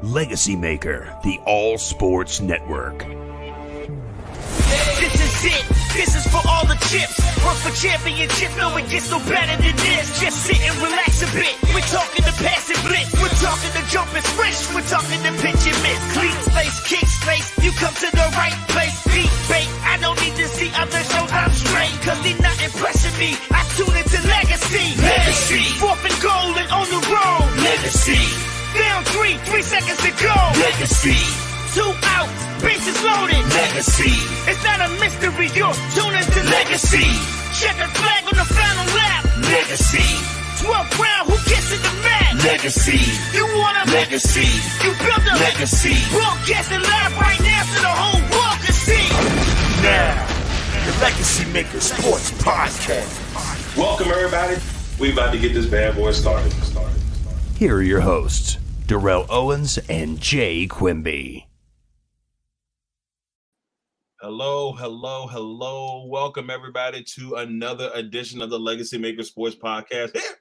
LegacyMaker, the All Sports Network. This is it. This is for all the chips. Work for championships. No, it gets no better than this. Just sit and relax a bit. We're talking to pass and blitz. We're talking to jump and switch. We're talking to pitch and miss. Clean space, kick space. You come to the right place. Beat bait. I don't need to see other shows. I'm straight. Cause they're not impressing me. I tune into Legacy. Legacy. Fourth and goal and on the road. Legacy. Down 3 seconds to go. Legacy. 2 out, bases loaded. Legacy. It's not a mystery, you're tuning to Legacy. Checkered flag on the final lap. Legacy. 12th round, who gets in the match? Legacy. You want a legacy. You build a legacy. Broadcasting live right now so the whole world can see. Now, the LegacyMaker Sports Podcast. Welcome, everybody. We about to get this bad boy started. Here are your hosts, Darrell Owens and Jay Quimby. Hello. Welcome, everybody, to another edition of the LegacyMaker Sports Podcast here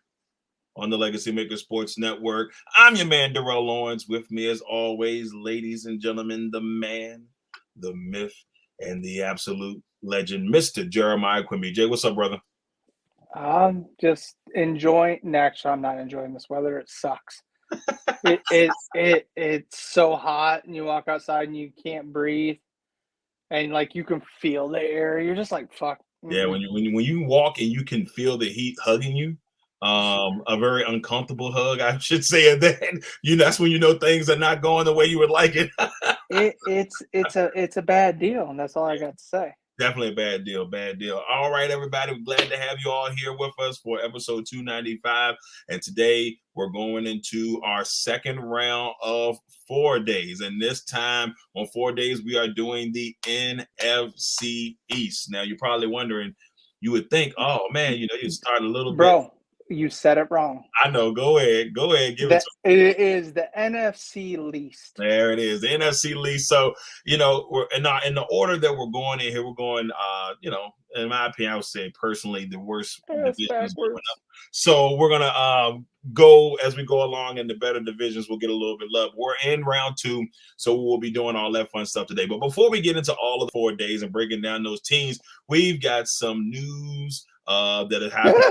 on the LegacyMaker Sports Network. I'm your man, Darrell Owens. With me, as always, ladies and gentlemen, the man, the myth, and the absolute legend, Mr. Jeremiah Quimby. Jay, what's up, brother? I'm just enjoying. Actually, I'm not enjoying this weather. It sucks. It's so hot, and you walk outside and you can't breathe, and like you can feel the air. You're just like, fuck. Yeah, when you walk and you can feel the heat hugging you, a very uncomfortable hug, I should say. And then that's when you know things are not going the way you would like it. It's a bad deal, and that's all I got to say. Definitely a bad deal. All right, everybody, we're glad to have you all here with us for episode 295. And today we're going into our second round of 4 days. And this time on 4 days, we are doing the NFC East. Now, you're probably wondering, you would think, oh, man, you start a little bit. Bro, you said it wrong. I know. Go ahead. Give it to me. It is the NFC least. There it is, the NFC least. So, we're in the order that we're going in here. We're going, in my opinion, I would say personally the worst divisions going up. So we're gonna go as we go along, and the better divisions will get a little bit love. We're in round 2, so we'll be doing all that fun stuff today. But before we get into all of the 4 days and breaking down those teams, we've got some news that has happened.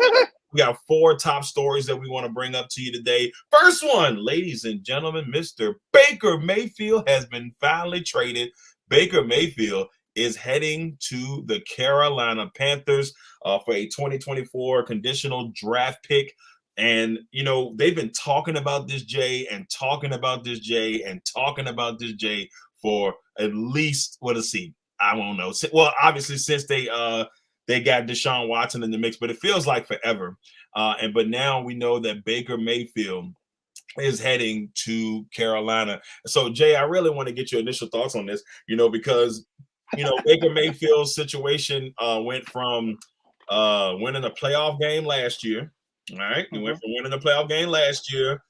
We got 4 top stories that we want to bring up to you today. First one, ladies and gentlemen, Mr. Baker Mayfield has been finally traded. Baker Mayfield is heading to the Carolina Panthers for a 2024 conditional draft pick. And, they've been talking about this Jay for at least, I won't know. Well, obviously, since they got Deshaun Watson in the mix, but it feels like forever. But now we know that Baker Mayfield is heading to Carolina. So, Jay, I really want to get your initial thoughts on this, because, Baker Mayfield's situation went from winning a playoff game last year. All right. He went from winning a playoff game last year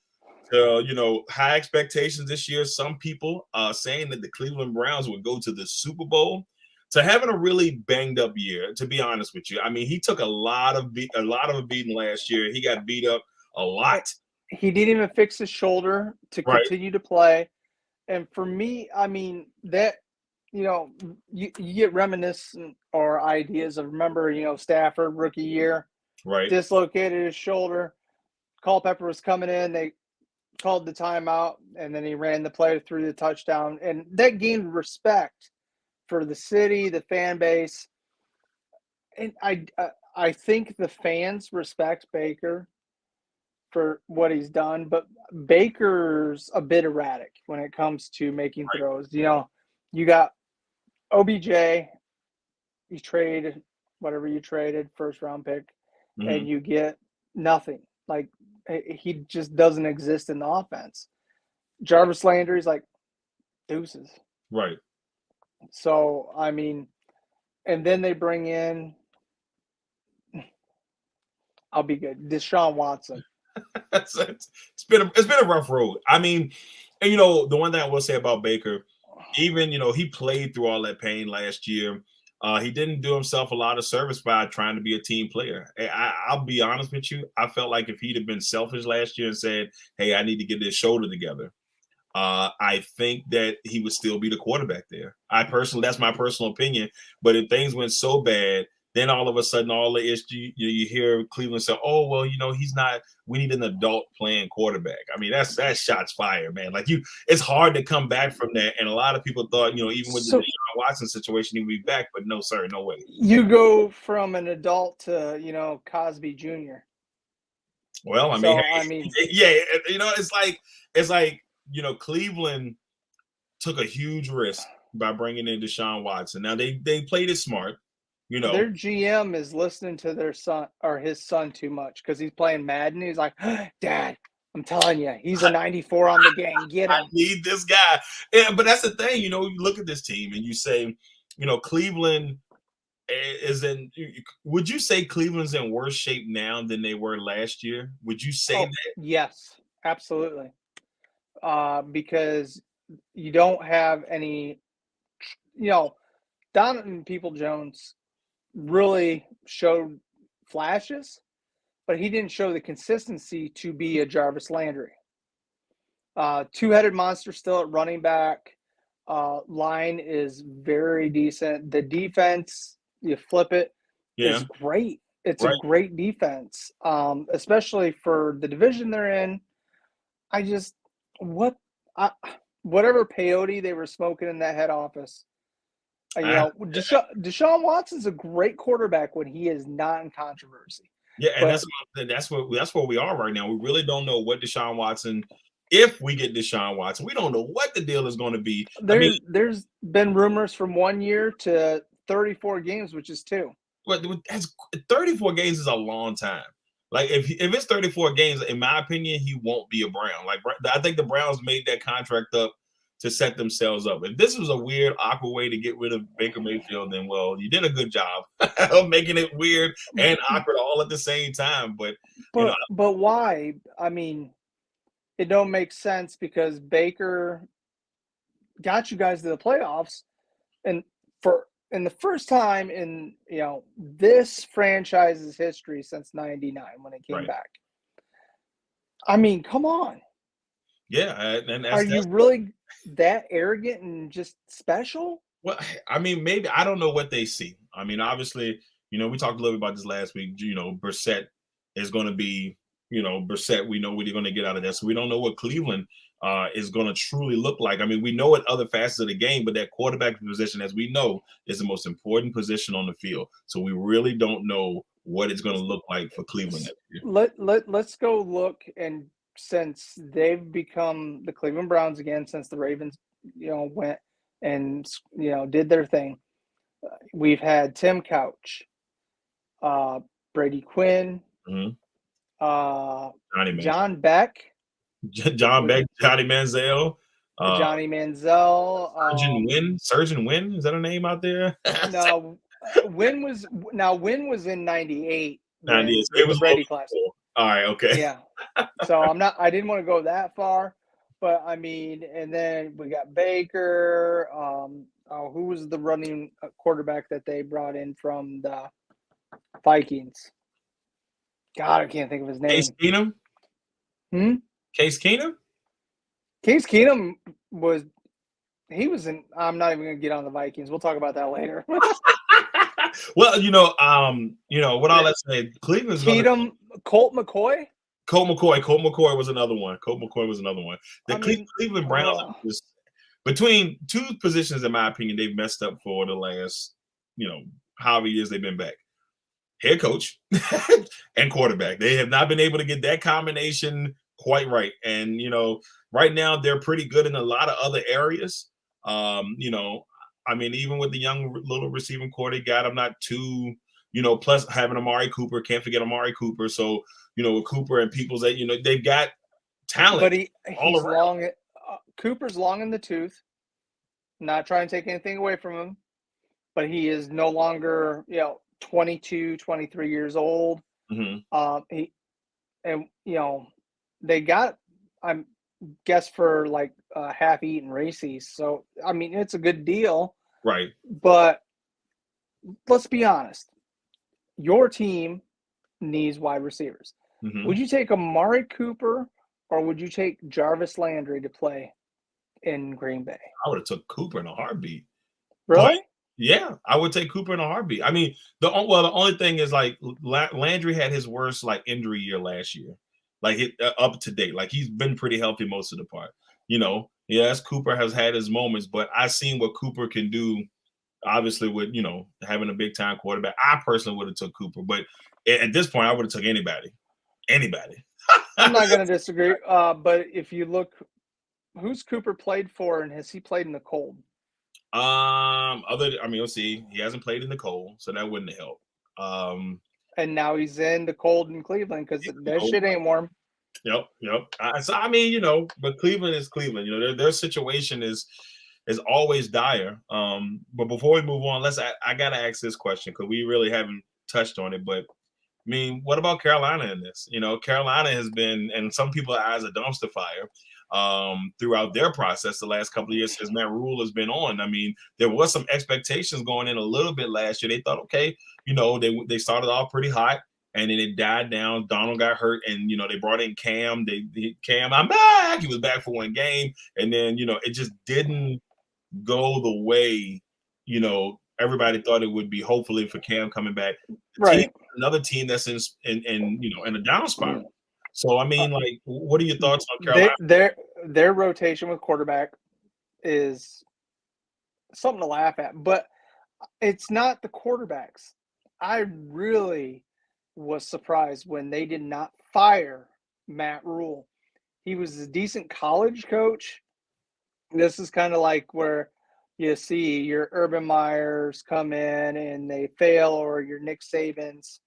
to, high expectations this year. Some people saying that the Cleveland Browns would go to the Super Bowl, to having a really banged up year, to be honest with you. I mean, he took a lot of a beating last year. He got beat up a lot. He didn't even fix his shoulder to continue to play. And for me, I mean, that, you get reminiscent or ideas of, remember, Stafford rookie year, dislocated his shoulder. Culpepper was coming in. They called the timeout, and then he ran the play through the touchdown. And that gained respect for the city, the fan base. And I think the fans respect Baker for what he's done, but Baker's a bit erratic when it comes to making throws. You got OBJ, you traded whatever you traded, first round pick, and you get nothing. Like, he just doesn't exist in the offense. Jarvis Landry's like, deuces. Right. So, I mean, and then they bring in, I'll be good, Deshaun Watson. It's been a rough road. I mean, and the one thing I will say about Baker, even he played through all that pain last year. He didn't do himself a lot of service by trying to be a team player. I'll be honest with you. I felt like if he'd have been selfish last year and said, "Hey, I need to get this shoulder together," I think that he would still be the quarterback there. That's my personal opinion. But if things went so bad, then all of a sudden, all the issue you hear Cleveland say, "Oh, well, he's not. We need an adult playing quarterback." I mean, that's shots fired, man. Like it's hard to come back from that. And a lot of people thought, even with the Deshaun Watson situation, he would be back. But no, sir, no way. You go from an adult to Cosby Jr. Well, I mean, yeah, it's like Cleveland took a huge risk by bringing in Deshaun Watson. Now they played it smart. Their GM is listening to their son or his son too much because he's playing Madden. He's like, Dad, I'm telling you, he's a 94 on the game. Get him. I need this guy. Yeah, but that's the thing. You look at this team and you say, Cleveland is in. Would you say Cleveland's in worse shape now than they were last year? Would you say that? Yes, absolutely. Because you don't have any, Donovan Peoples-Jones really showed flashes, but he didn't show the consistency to be a Jarvis Landry. Two-headed monster still at running back. Line is very decent. The defense, you flip it, is great. It's a great defense, especially for the division they're in. Whatever peyote they were smoking in that head office. Deshaun Watson's a great quarterback when he is not in controversy. Yeah, and that's where we are right now. We really don't know what Deshaun Watson. If we get Deshaun Watson, we don't know what the deal is going to be. There's been rumors from 1 year to 34 games, which is 2. But that's 34 games is a long time. Like if it's 34 games, in my opinion, he won't be a Brown. Like I think the Browns made that contract up to set themselves up. If this was a weird, awkward way to get rid of Baker Mayfield, then well, you did a good job of making it weird and awkward all at the same time. But why? I mean, it don't make sense because Baker got you guys to the playoffs, and the first time in this franchise's history since '99 when it came back. I mean, come on. Yeah, and are you really that arrogant and just special? Well, I mean, maybe I don't know what they see. I mean, obviously, we talked a little bit about this last week. Brissett is going to be, Brissett. We know what you're going to get out of that. So we don't know what Cleveland is going to truly look like. I mean, we know what other facets of the game, but that quarterback position, as we know, is the most important position on the field. So we really don't know what it's going to look like for Cleveland next year. Let's go look, and since they've become the Cleveland Browns again, since the Ravens, went and did their thing, we've had Tim Couch, Brady Quinn, John Beck. John Beck, Johnny Manziel. Johnny Manziel. Surgeon Wynn, is that a name out there? No, Wynn was in 98. It was Brady class. All right, okay. Yeah. So I didn't want to go that far, but I mean, and then we got Baker. Who was the running quarterback that they brought in from the Vikings? God, I can't think of his name. Case Keenum? Case Keenum? Case Keenum was in. I'm not even going to get on the Vikings. We'll talk about that later. Well, what all that say, Cleveland's Keenum, Colt McCoy. Colt McCoy was another one. The Cleveland Browns between two positions, in my opinion, they've messed up for the last, however years they've been back. Head coach and quarterback. They have not been able to get that combination quite right. And, right now they're pretty good in a lot of other areas. Even with the young little receiving core they got, I'm not too, plus having Amari Cooper, can't forget Amari Cooper. So, with Cooper and Peoples, they've got talent. But he's long. Cooper's long in the tooth. Not trying to take anything away from him, but he is no longer, 22, 23 years old. They got, I guess, for like half-eaten Reese's. So, I mean, it's a good deal. Right. But let's be honest. Your team needs wide receivers. Would you take Amari Cooper or would you take Jarvis Landry to play in Green Bay. I would have took Cooper in a heartbeat. Really? But, yeah, I would take Cooper in a heartbeat. I mean, the only thing is like Landry had his worst like injury year last year, like up to date. Like he's been pretty healthy most of the part. Yes, Cooper has had his moments, but I've seen what Cooper can do. Obviously, with having a big time quarterback, I personally would have took Cooper, but at this point, I would have took anybody. I'm not going to disagree. But if you look, who's Cooper played for, and has he played in the cold? Let's see. He hasn't played in the cold, so that wouldn't help. And now he's in the cold in Cleveland because that shit ain't warm. Yep. But Cleveland is Cleveland. Their situation is always dire. But before we move on, I gotta ask this question because we really haven't touched on it. But I mean, what about Carolina in this? Carolina has been, in some people's eyes, a dumpster fire throughout their process the last couple of years since Matt Rule has been on. I mean, there was some expectations going in a little bit last year. They thought, okay, they started off pretty hot. And then it died down. Donald got hurt, and they brought in Cam. Cam, I'm back. He was back for one game, and then it just didn't go the way everybody thought it would be. Hopefully for Cam coming back, right? Another team that's in a down spiral. So I mean, like, what are your thoughts on Carolina? Their rotation with quarterback is something to laugh at, but it's not the quarterbacks. I really was surprised when they did not fire Matt Rule. He was a decent college coach. This is kind of like where you see your Urban Meyers come in and they fail, or your Nick Sabans.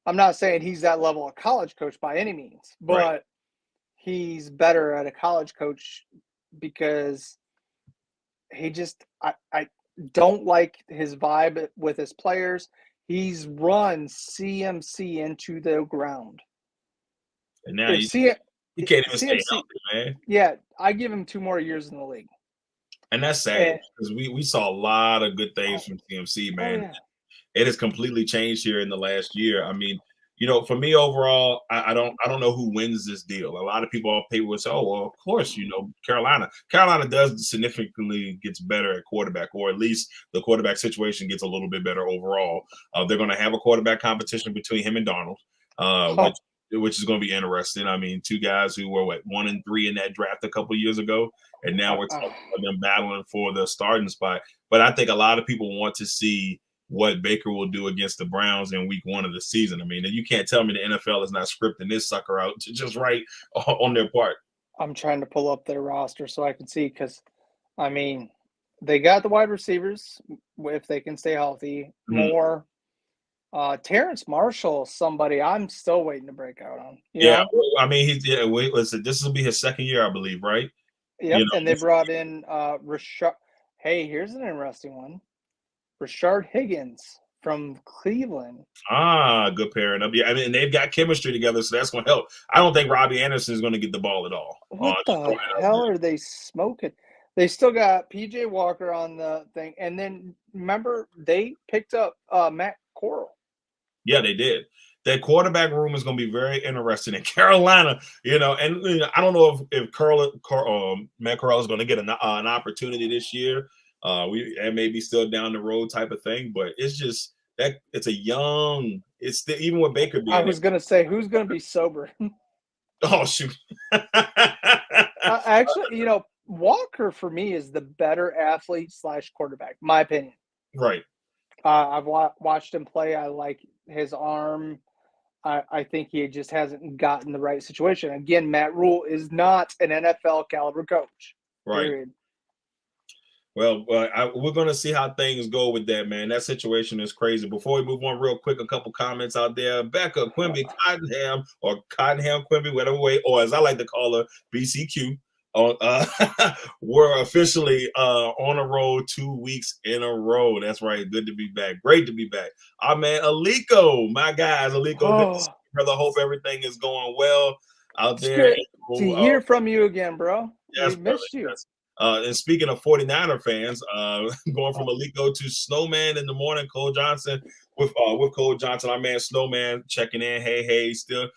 I'm not saying he's that level of college coach by any means, but he's better at a college coach because he just I don't like his vibe with his players. He's run CMC into the ground. And now you can't even stay healthy, man. Yeah, I give him 2 more years in the league. And that's sad because we saw a lot of good things from CMC, man. Yeah. It has completely changed here in the last year. I mean, for me overall, I don't know who wins this deal. A lot of people on paper would say, oh, well, of course, Carolina. Carolina does significantly gets better at quarterback, or at least the quarterback situation gets a little bit better overall. They're going to have a quarterback competition between him and Donald, which is going to be interesting. I mean, 2 guys who were 1 and 3 in that draft a couple of years ago, and now we're talking about them battling for the starting spot. But I think a lot of people want to see what Baker will do against the Browns in week 1 of the season. I mean, you can't tell me the NFL is not scripting this sucker out to just right on their part. I'm trying to pull up their roster so I can see, because, I mean, they got the wide receivers if they can stay healthy. More. Terrence Marshall, somebody I'm still waiting to break out on. I mean, this will be his second year, I believe, right? Yep, and they brought in Rashard. Hey, here's an interesting one. Rashard Higgins from Cleveland. Good pairing up. Yeah, I mean, they've got chemistry together, so that's going to help. I don't think Robbie Anderson is going to get the ball at all. What the hell are they smoking? They still got P.J. Walker on the thing. And then, remember, they picked up Matt Corral. Yeah, they did. That quarterback room is going to be very interesting in Carolina, and I don't know if Matt Corral is going to get an opportunity this year. It may be still down the road type of thing, but it's just that it's even with Baker being. I was going to say, who's going to be sober? Oh, shoot. Actually, Walker for me is the better athlete / quarterback, my opinion. Right. I've watched him play. I like his arm. I think he just hasn't gotten the right situation. Again, Matt Rule is not an NFL caliber coach. Right. Period. Well, we're going to see how things go with that, man. That situation is crazy. Before we move on real quick, a couple comments out there. Becca Quimby, Cottenham Quimby, whatever way, or as I like to call her, BCQ. We're officially on a road 2 weeks in a row. That's right. Good to be back. Great to be back. Our man Aliko, my guys, Aliko, brother. Hope everything is going well out there. To hear from you again, bro. Yes, we missed you. Yes. And speaking of 49er fans, going from Aliko to Snowman in the morning, Cole Johnson with Cole Johnson, our man Snowman checking in. Hey, still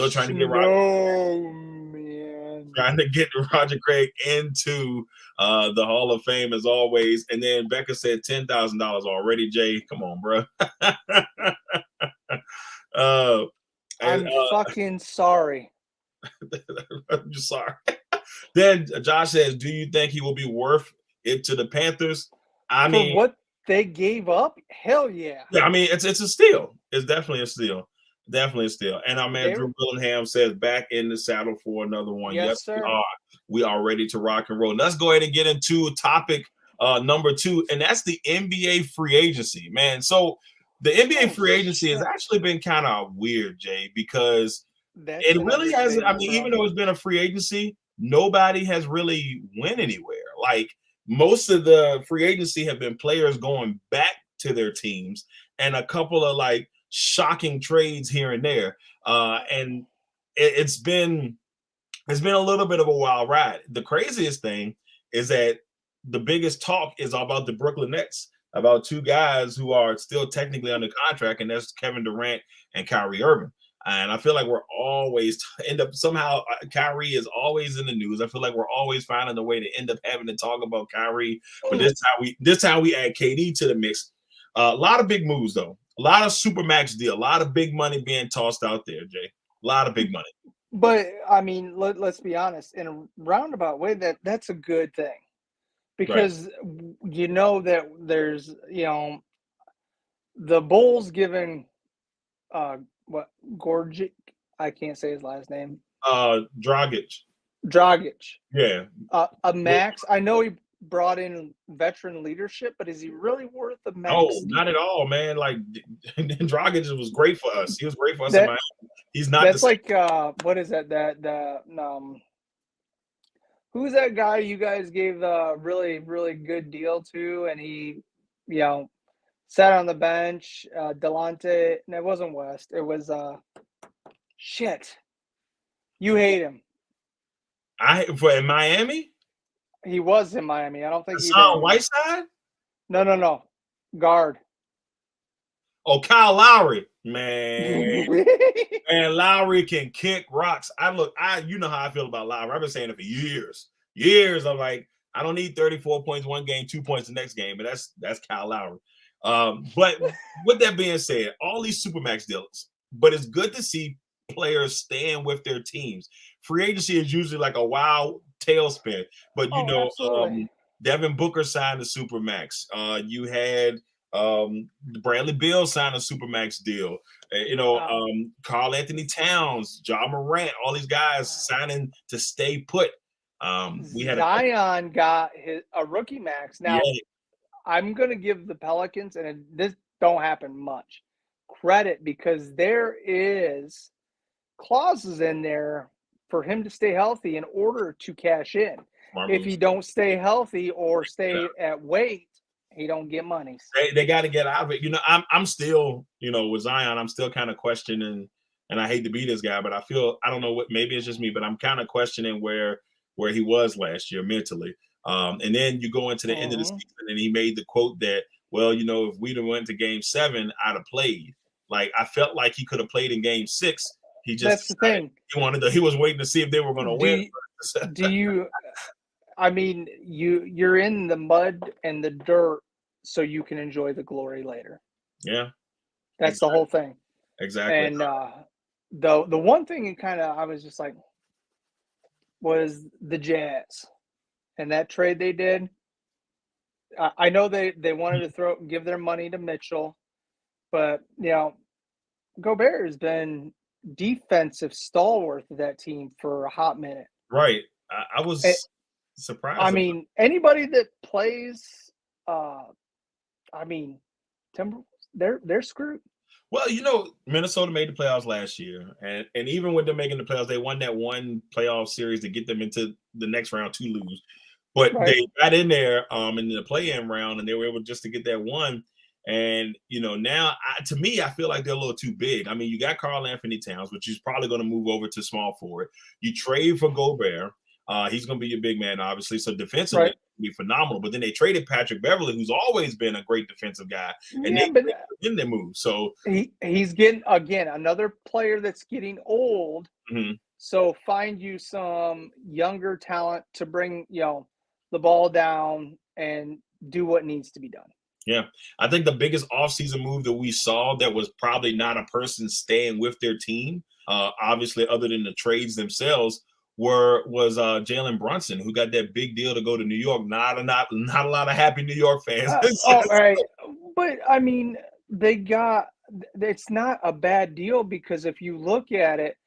trying to get right. Oh man. trying to get Roger Craig into the Hall of Fame as always. And then Becca said $10,000 already. Jay, come on, bro. I'm fucking sorry. I'm just sorry. Then Josh says, "Do you think he will be worth it to the Panthers?" I mean, what they gave up? Hell yeah. Yeah, I mean, it's a steal. It's definitely a steal. Definitely a steal. And our man Drew Willingham says, "Back in the saddle for another one." Yes, sir. We are. We are ready to rock and roll. Let's go ahead and get into topic number 2, and that's the NBA free agency, man. So the NBA free agency has actually been kind of weird, Jay, because it really hasn't. I mean, even though it's been a free agency, nobody has really went anywhere. Like, most of the free agency have been players going back to their teams and a couple of like shocking trades here and there. And it's been a little bit of a wild ride. The craziest thing is that the biggest talk is about the Brooklyn Nets, about 2 guys who are still technically under contract, and that's Kevin Durant and Kyrie Irving. And I feel like we're always somehow Kyrie is always in the news. I feel like we're always finding a way to end up having to talk about Kyrie. But this time we add KD to the mix. A lot of big moves though. A lot of supermax deal. A lot of big money being tossed out there, Jay. A lot of big money. But I mean, let's be honest. In a roundabout way, that's a good thing, because you know that there's the Bulls giving Gorgic, I can't say his last name. Dragic. Yeah. A max. I know he brought in veteran leadership, but is he really worth the max? No, not at all, man. Like, Dragic was great for us. He was great for us in Miami. He's not. That's like what is that? Who's that guy you guys gave the really, really good deal to, and he, sat on the bench? Delonte. No, it wasn't West. It was shit. You hate him. In Miami? He was in Miami. I don't think he did. Whiteside? No. Guard. Oh, Kyle Lowry. Man. Man, Lowry can kick rocks. You know how I feel about Lowry. I've been saying it for years. I'm like, I don't need 34 points one game, 2 points the next game, but that's Kyle Lowry. But with that being said, all these supermax deals, but it's good to see players staying with their teams. Free agency is usually like a wild tailspin, but Devin Booker signed a supermax. You had Bradley Beal signed a supermax deal. Karl Anthony Towns, Ja Morant, all these guys signing to stay put. Zion got a rookie max. Now, I'm going to give the Pelicans, and this don't happen much, credit, because there is clauses in there for him to stay healthy in order to cash in. If he don't stay healthy or stay at weight, he don't get money. They got to get out of it. I'm still, with Zion, I'm still kind of questioning, and I hate to be this guy, but I don't know what, maybe it's just me, but I'm kind of questioning where he was last year mentally. And then you go into the end of the season, and he made the quote that, if we'd have went to game 7, I'd have played. Like, I felt like he could have played in game 6. He just, that's the thing. He was waiting to see if they were going to win. You're in the mud and the dirt so you can enjoy the glory later. Yeah. That's the whole thing. Exactly. And the one thing I was just like, was the Jazz and that trade they did. I know they wanted to give their money to Mitchell, but Gobert has been defensive stalwart of that team for a hot minute. Right. I was surprised. I mean, anybody that plays, Timberwolves, they're screwed. Well, Minnesota made the playoffs last year, and even with them making the playoffs, they won that one playoff series to get them into the next round to lose. But they got in there in the play-in round, and they were able just to get that one. And, now, to me, I feel like they're a little too big. I mean, you got Karl Anthony Towns, which is probably going to move over to small forward. You trade for Gobert. He's going to be your big man, obviously. So defensively, it's going to be phenomenal. But then they traded Patrick Beverley, who's always been a great defensive guy. And they move. So he's getting, again, another player that's getting old. Mm-hmm. So find you some younger talent to bring, the ball down and do what needs to be done. Yeah. I think the biggest offseason move that we saw that was probably not a person staying with their team, obviously other than the trades themselves, was Jalen Brunson, who got that big deal to go to New York. Not a lot of happy New York fans. All right. But, I mean, it's not a bad deal because if you look at it,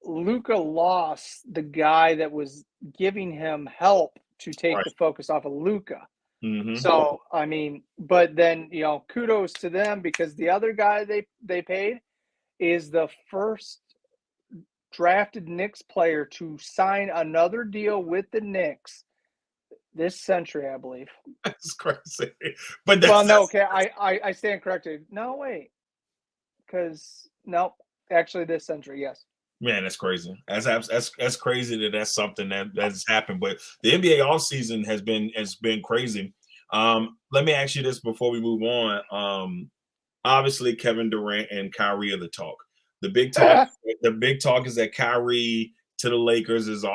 Luka lost the guy that was giving him help to take the focus off of Luka. Mm-hmm. So, I mean, but then, kudos to them because the other guy they paid is the first drafted Knicks player to sign another deal with the Knicks this century, I believe. That's crazy. But I stand corrected. No, wait. Because, nope. Actually, this century, yes. Man, that's crazy. That's crazy that's something that's happened. But the NBA offseason has been crazy. Let me ask you this before we move on. Obviously, Kevin Durant and Kyrie are the talk. The big talk is that Kyrie to the Lakers is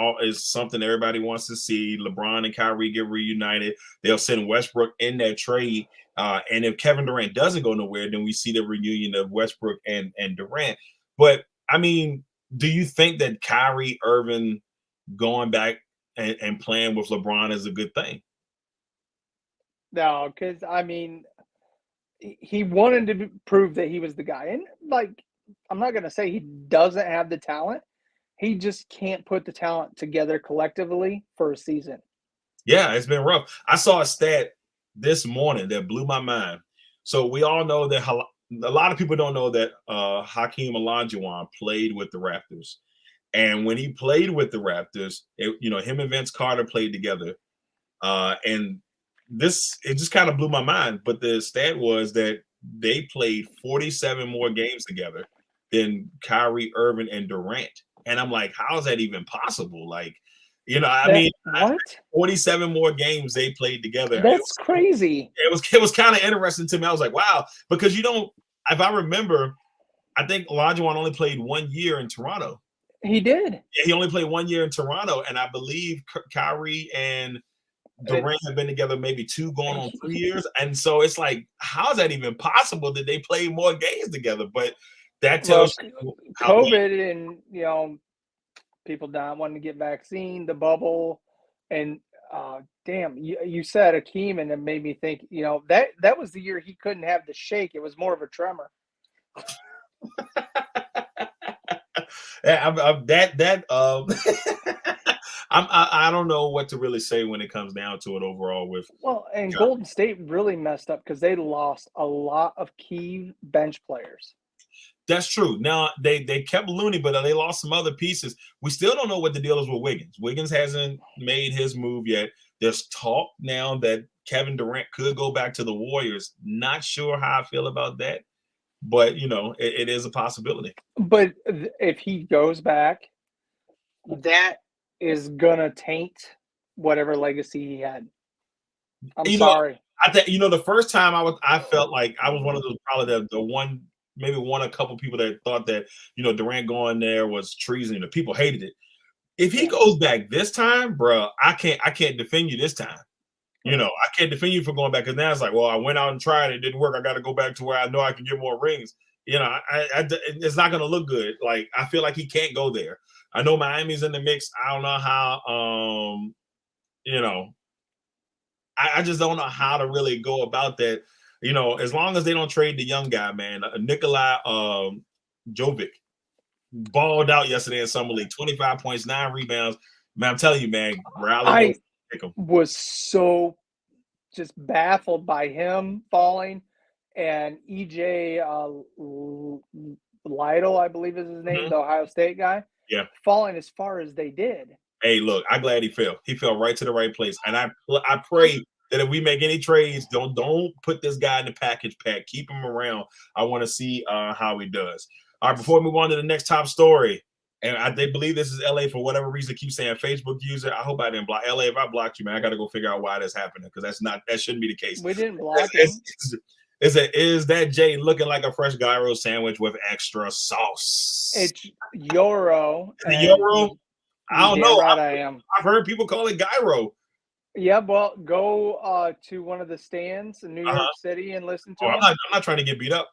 something everybody wants to see. LeBron and Kyrie get reunited. They'll send Westbrook in that trade. And if Kevin Durant doesn't go nowhere, then we see the reunion of Westbrook and Durant. But I mean, do you think that Kyrie Irving going back and playing with LeBron is a good thing? No, because I mean, he wanted to prove that he was the guy, and I'm not gonna say he doesn't have the talent. He just can't put the talent together collectively for a season. Yeah, it's been rough. I saw a stat this morning that blew my mind. So we all know that a lot of people don't know that Hakeem Olajuwon played with the Raptors. And when he played with the Raptors, him and Vince Carter played together. And it just kind of blew my mind. But the stat was that they played 47 more games together than Kyrie Irving and Durant. And I'm like, how is that even possible? Like, what? 47 more games they played together. That's crazy. It was kind of interesting to me. I was like, wow, because if I remember, I think Olajuwon only played 1 year in Toronto. He did. Yeah, he only played 1 year in Toronto, and I believe Kyrie and Durant have been together maybe 2 going on 3 years. And so it's like, how is that even possible that they play more games together? But that tells you COVID and people not wanting to get vaccine, the bubble, and damn, you said Akeem, and it made me think, that was the year he couldn't have the shake. It was more of a tremor. I don't know what to really say when it comes down to it overall. And Golden State really messed up because they lost a lot of key bench players. That's true. Now they kept Looney, but they lost some other pieces. We still don't know what the deal is with Wiggins. Wiggins hasn't made his move yet. There's talk now that Kevin Durant could go back to the Warriors. Not sure how I feel about that, but it is a possibility. But if he goes back, that is gonna taint whatever legacy he had. I'm sorry. I think the first time I felt like I was one of those, probably the one. Maybe a couple people that thought that, Durant going there was treason. The people hated it. If he goes back this time, bro, I can't defend you this time. I can't defend you for going back because now it's like, well, I went out and tried it didn't work. I got to go back to where I know I can get more rings. It's not going to look good. Like, I feel like he can't go there. I know Miami's in the mix. I don't know how, I just don't know how to really go about that. As long as they don't trade the young guy, man, Nikola Jovic balled out yesterday in Summer League, 25 points, 9 rebounds. Man, I'm telling you, man, I was so just baffled by him falling, and EJ Lytle, I believe is his name, the Ohio State guy, falling as far as they did. Hey, look, I'm glad he fell. He fell right to the right place, and I pray that if we make any trades, don't put this guy in the package pack. Keep him around. I want to see how he does. All right, before we move on to the next top story, and they believe this is LA for whatever reason. Keep saying Facebook user. I hope I didn't block LA. If I blocked you, man, I got to go figure out why that's happening because that shouldn't be the case. We didn't block him. Is that Jay looking like a fresh gyro sandwich with extra sauce? It's gyro. Is it gyro? I don't know. Right, I am. I've heard people call it gyro. Yeah, well, go to one of the stands in New York City and listen to them. I'm not trying to get beat up.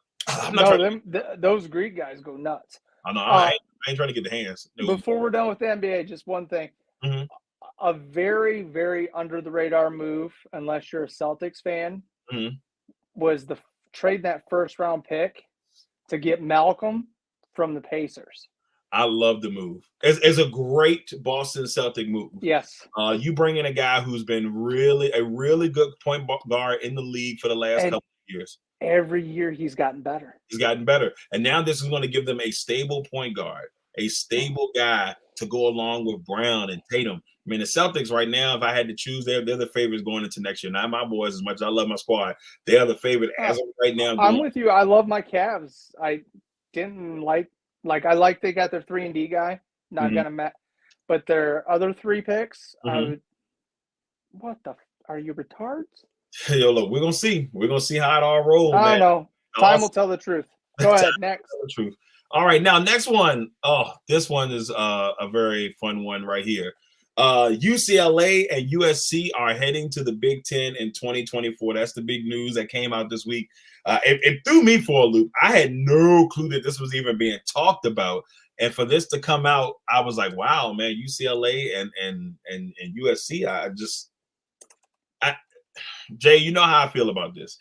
Those Greek guys go nuts. I know. I ain't trying to get the hands. Before we're done with the NBA, just one thing. Mm-hmm. A very, very under the radar move, unless you're a Celtics fan, was the trade that first round pick to get Malcolm from the Pacers. I love the move. It's a great Boston Celtic move. Yes. You bring in a guy who's been a really good point guard in the league for the last couple of years. Every year he's gotten better. He's gotten better. And now this is going to give them a stable point guard, a stable guy to go along with Brown and Tatum. I mean, the Celtics right now, if I had to choose, they're the favorites going into next year. Not my boys, as much as I love my squad. They are the favorite as of right now. I'm with you. I love my Cavs. I didn't like they got their 3-and-D guy. Not gonna match, but their other 3 picks. What the? Are you retards? Yo, look, we're gonna see. We're gonna see how it all rolls. I know. Time will tell the truth. Go ahead. Next. The truth. All right, now next one. Oh, this one is a very fun one right here. UCLA and USC are heading to the Big Ten in 2024. That's the big news that came out this week. It threw me for a loop. I had no clue that this was even being talked about. And for this to come out, I was like, wow, man, UCLA and USC. Jay, you know how I feel about this.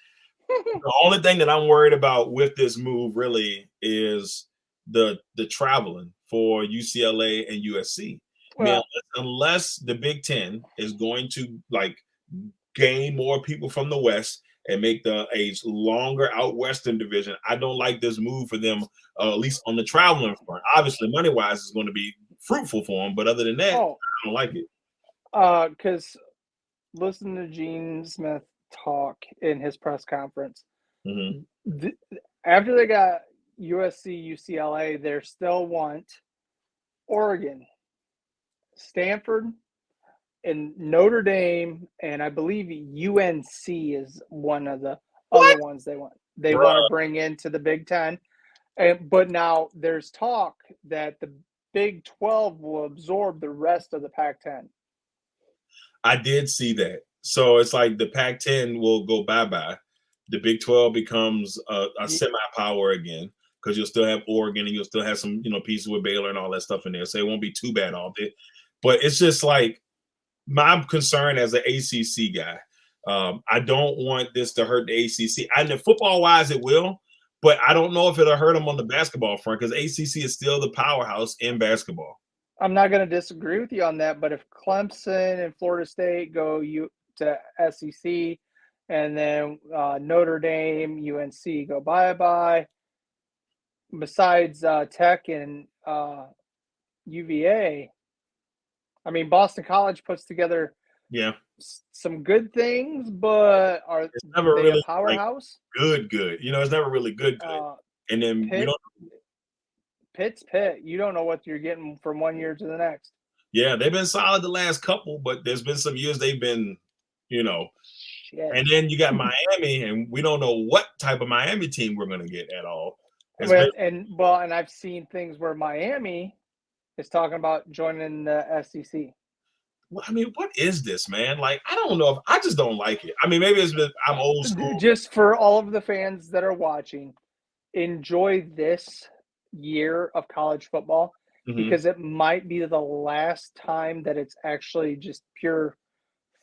The only thing that I'm worried about with this move really is the traveling for UCLA and USC. Well, unless the Big Ten is going to gain more people from the West and make a longer out Western division, I don't like this move for them, at least on the traveling front. Obviously, money-wise, it's going to be fruitful for them, but other than that, I don't like it. Because listen to Gene Smith talk in his press conference. After they got USC, UCLA, they still want Oregon, Stanford, and Notre Dame, and I believe UNC is one of the other ones they want. They want to bring into the Big Ten. But now there's talk that the Big 12 will absorb the rest of the Pac-10. I did see that. So it's like the Pac-10 will go bye-bye. The Big 12 becomes a semi-power again, because you'll still have Oregon and you'll still have some, pieces with Baylor and all that stuff in there. So it won't be too bad all day. But it's just like my concern as an ACC guy. I don't want this to hurt the ACC. I know football-wise it will, but I don't know if it'll hurt them on the basketball front, because ACC is still the powerhouse in basketball. I'm not going to disagree with you on that, but if Clemson and Florida State go to SEC, and then Notre Dame, UNC go bye-bye, besides Tech and UVA, I mean, Boston College puts together some good things, but are never they really a powerhouse? Good. It's never really good. And then Pitt's Pitt. You don't know what you're getting from one year to the next. Yeah, they've been solid the last couple, but there's been some years they've been, Shit. And then you got Miami, and we don't know what type of Miami team we're going to get at all. And I've seen things where Miami is talking about joining the SEC. Well, I mean, what is this, man? I don't know. I just don't like it. I mean, maybe it's because I'm old school. Just for all of the fans that are watching, enjoy this year of college football, because it might be the last time that it's actually just pure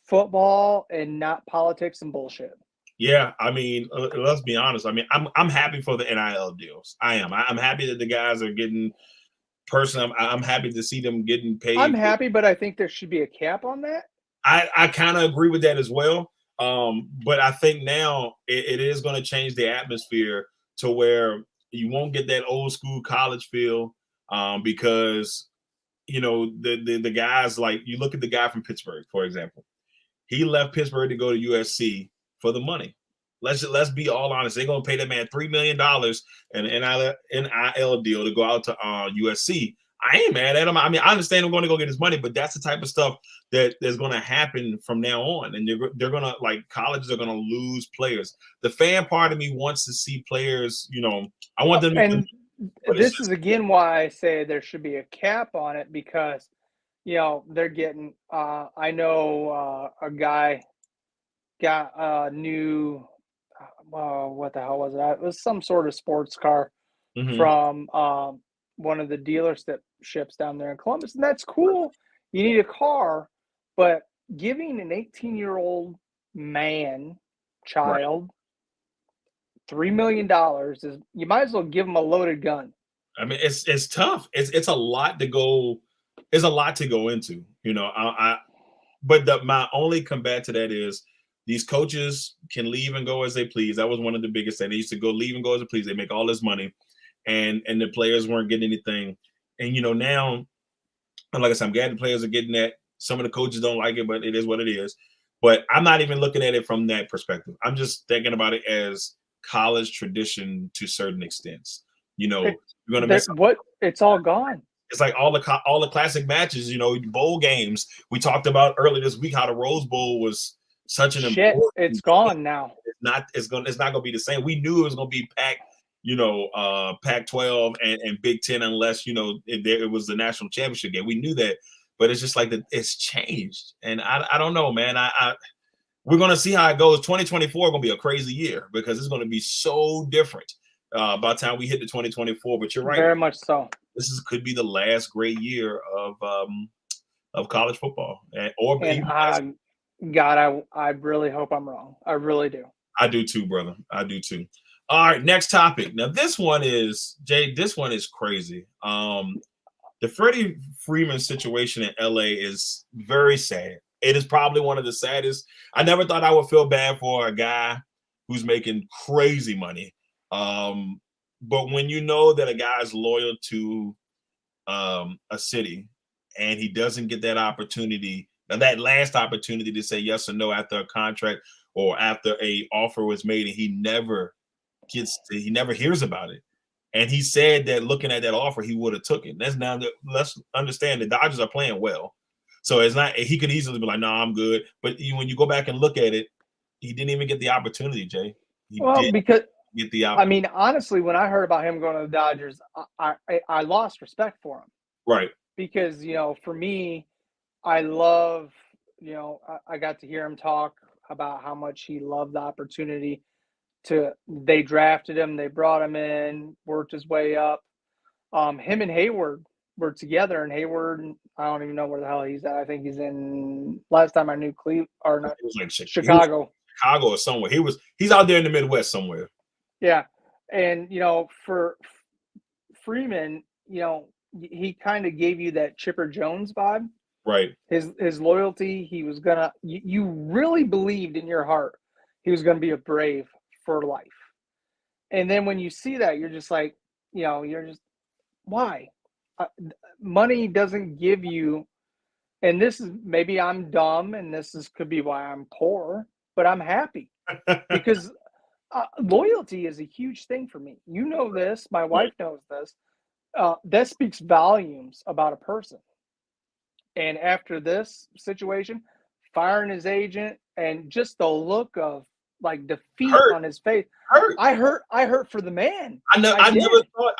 football and not politics and bullshit. Yeah, I mean, let's be honest. I mean, I'm happy for the NIL deals. I am. I'm happy that the guys are getting. Personally, I'm happy to see them getting paid. I'm happy, but I think there should be a cap on that. I kind of agree with that as well. But I think now it is going to change the atmosphere to where you won't get that old school college feel, because the guys, like, you look at the guy from Pittsburgh, for example. He left Pittsburgh to go to USC for the money. Let's be all honest. They're gonna pay that man $3 million in an NIL deal to go out to USC. I ain't mad at him. I mean, I understand him going to go get his money, but that's the type of stuff that is going to happen from now on. And they're going to, like, colleges are going to lose players. The fan part of me wants to see players, I want them to. And this is, again, why I say there should be a cap on it because, they're getting I know a guy got a new what the hell was that? It was some sort of sports car from one of the dealerships down there in Columbus, and that's cool. You need a car, but giving an 18-year-old child $3 million is, you might as well give him a loaded gun. I mean, it's tough. It's a lot to go. It's a lot to go into, But my only combat to that is these coaches can leave and go as they please. That was one of the biggest things. They used to leave and go as they please. They make all this money, and the players weren't getting anything. And now, like I said, I'm glad the players are getting that. Some of the coaches don't like it, but it is what it is. But I'm not even looking at it from that perspective. I'm just thinking about it as college tradition to certain extents. You're gonna miss it's all gone. It's like all the classic matches, bowl games. We talked about earlier this week how the Rose Bowl was such an important. It's gone now. It's not gonna be the same. We knew it was gonna be Pac-12 and Big Ten unless it was the national championship game. We knew that, but it's just like it's changed, and I don't know, man. We're gonna see how it goes. 2024 gonna be a crazy year because it's gonna be so different by the time we hit the 2024. But you're right, very much so. This could be the last great year of college football, I really hope I'm wrong. I really do. I do too, brother. I do too. All right, next topic. Now, this one is crazy. The Freddie Freeman situation in LA is very sad. It is probably one of the saddest. I never thought I would feel bad for a guy who's making crazy money. But when you know that a guy is loyal to a city and he doesn't get that opportunity, that last opportunity to say yes or no after a contract or after a offer was made, and he never hears about it. And he said that looking at that offer, he would have took it. Let's understand the Dodgers are playing well. So it's not, he could easily be like, no, I'm good. But when you go back and look at it, he didn't even get the opportunity, Jay. Get the opportunity. I mean, honestly, when I heard about him going to the Dodgers, I lost respect for him. Right. Because, for me, I love, I got to hear him talk about how much he loved the opportunity they drafted him, they brought him in, worked his way up. Him and Hayward were together, and Hayward, I don't even know where the hell he's at. I think he's in, last time I knew, Cleveland or not, Chicago. Chicago or somewhere. He's out there in the Midwest somewhere. Yeah. And, for Freeman, he kind of gave you that Chipper Jones vibe. Right. His loyalty, he was going to, you really believed in your heart he was going to be a Brave for life. And then when you see that, you're just like, you're just, why? Money doesn't give you, and this is, maybe I'm dumb and could be why I'm poor, but I'm happy because loyalty is a huge thing for me. You know this, my wife knows this. That speaks volumes about a person. And after this situation, firing his agent and just the look of like defeat on his face, I hurt for the man. I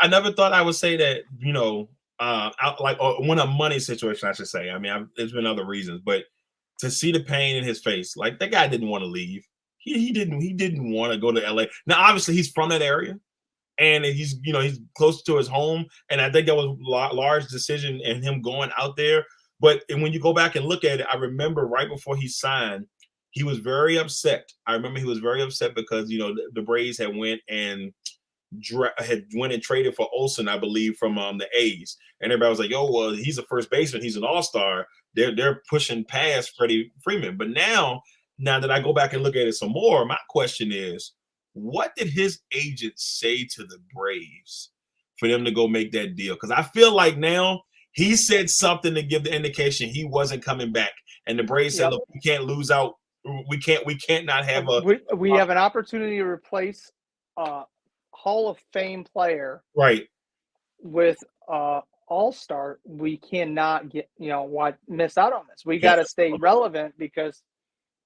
never thought I would say that, when a money situation, I should say. I mean, there's been other reasons, but to see the pain in his face, like that guy didn't want to leave. He didn't want to go to LA. Now, obviously, he's from that area, and he's close to his home, and I think that was a large decision in him going out there. But when you go back and look at it, I remember right before he signed, he was very upset. I remember he was very upset because the Braves had went and traded for Olsen, I believe, from the A's, and everybody was like, "Yo, well, he's a first baseman. He's an all-star. They're pushing past Freddie Freeman." But now that I go back and look at it some more, my question is, what did his agent say to the Braves for them to go make that deal? Because I feel like now he said something to give the indication he wasn't coming back, and the Braves said, "Look, we can't lose out. We can't not have we have an opportunity to replace Hall of Fame player, right, with a all-star, we cannot miss out on this. We got to stay relevant because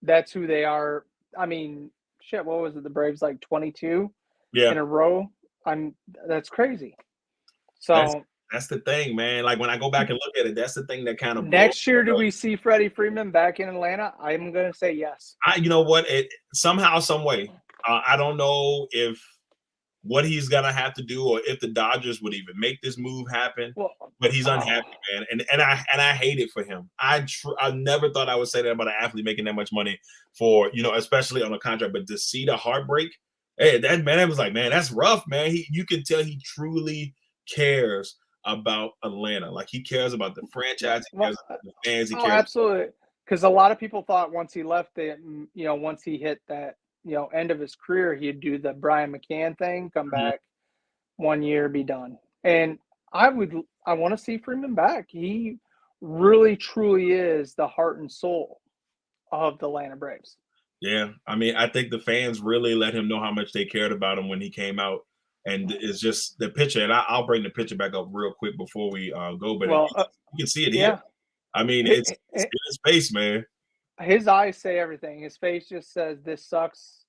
that's who they are. I mean, shit, what was it? The Braves like 22 in a row. That's crazy. So that's the thing, man. Like when I go back and look at it, that's the thing that kind of next year. Do we see Freddie Freeman back in Atlanta? I'm going to say yes. You know what? Somehow, some way. I don't know if what he's gonna have to do, or if the Dodgers would even make this move happen. But he's unhappy, man, and I hate it for him. I never thought I would say that about an athlete making that much money for, especially on a contract. But to see the heartbreak, hey, that man, it was like, man, that's rough, man. You can tell he truly cares about Atlanta. Like he cares about the franchise, he cares about the fans. He cares. Absolutely, because a lot of people thought once he left once he hit that end of his career, he'd do the Brian McCann thing, come back 1 year, be done. And I want to see Freeman back. He really, truly is the heart and soul of the Atlanta Braves. Yeah. I mean, I think the fans really let him know how much they cared about him when he came out. And it's just the picture, and I'll bring the picture back up real quick before we go. But you can see it here. I mean, it's in his face, man. His eyes say everything. His face just says, this sucks.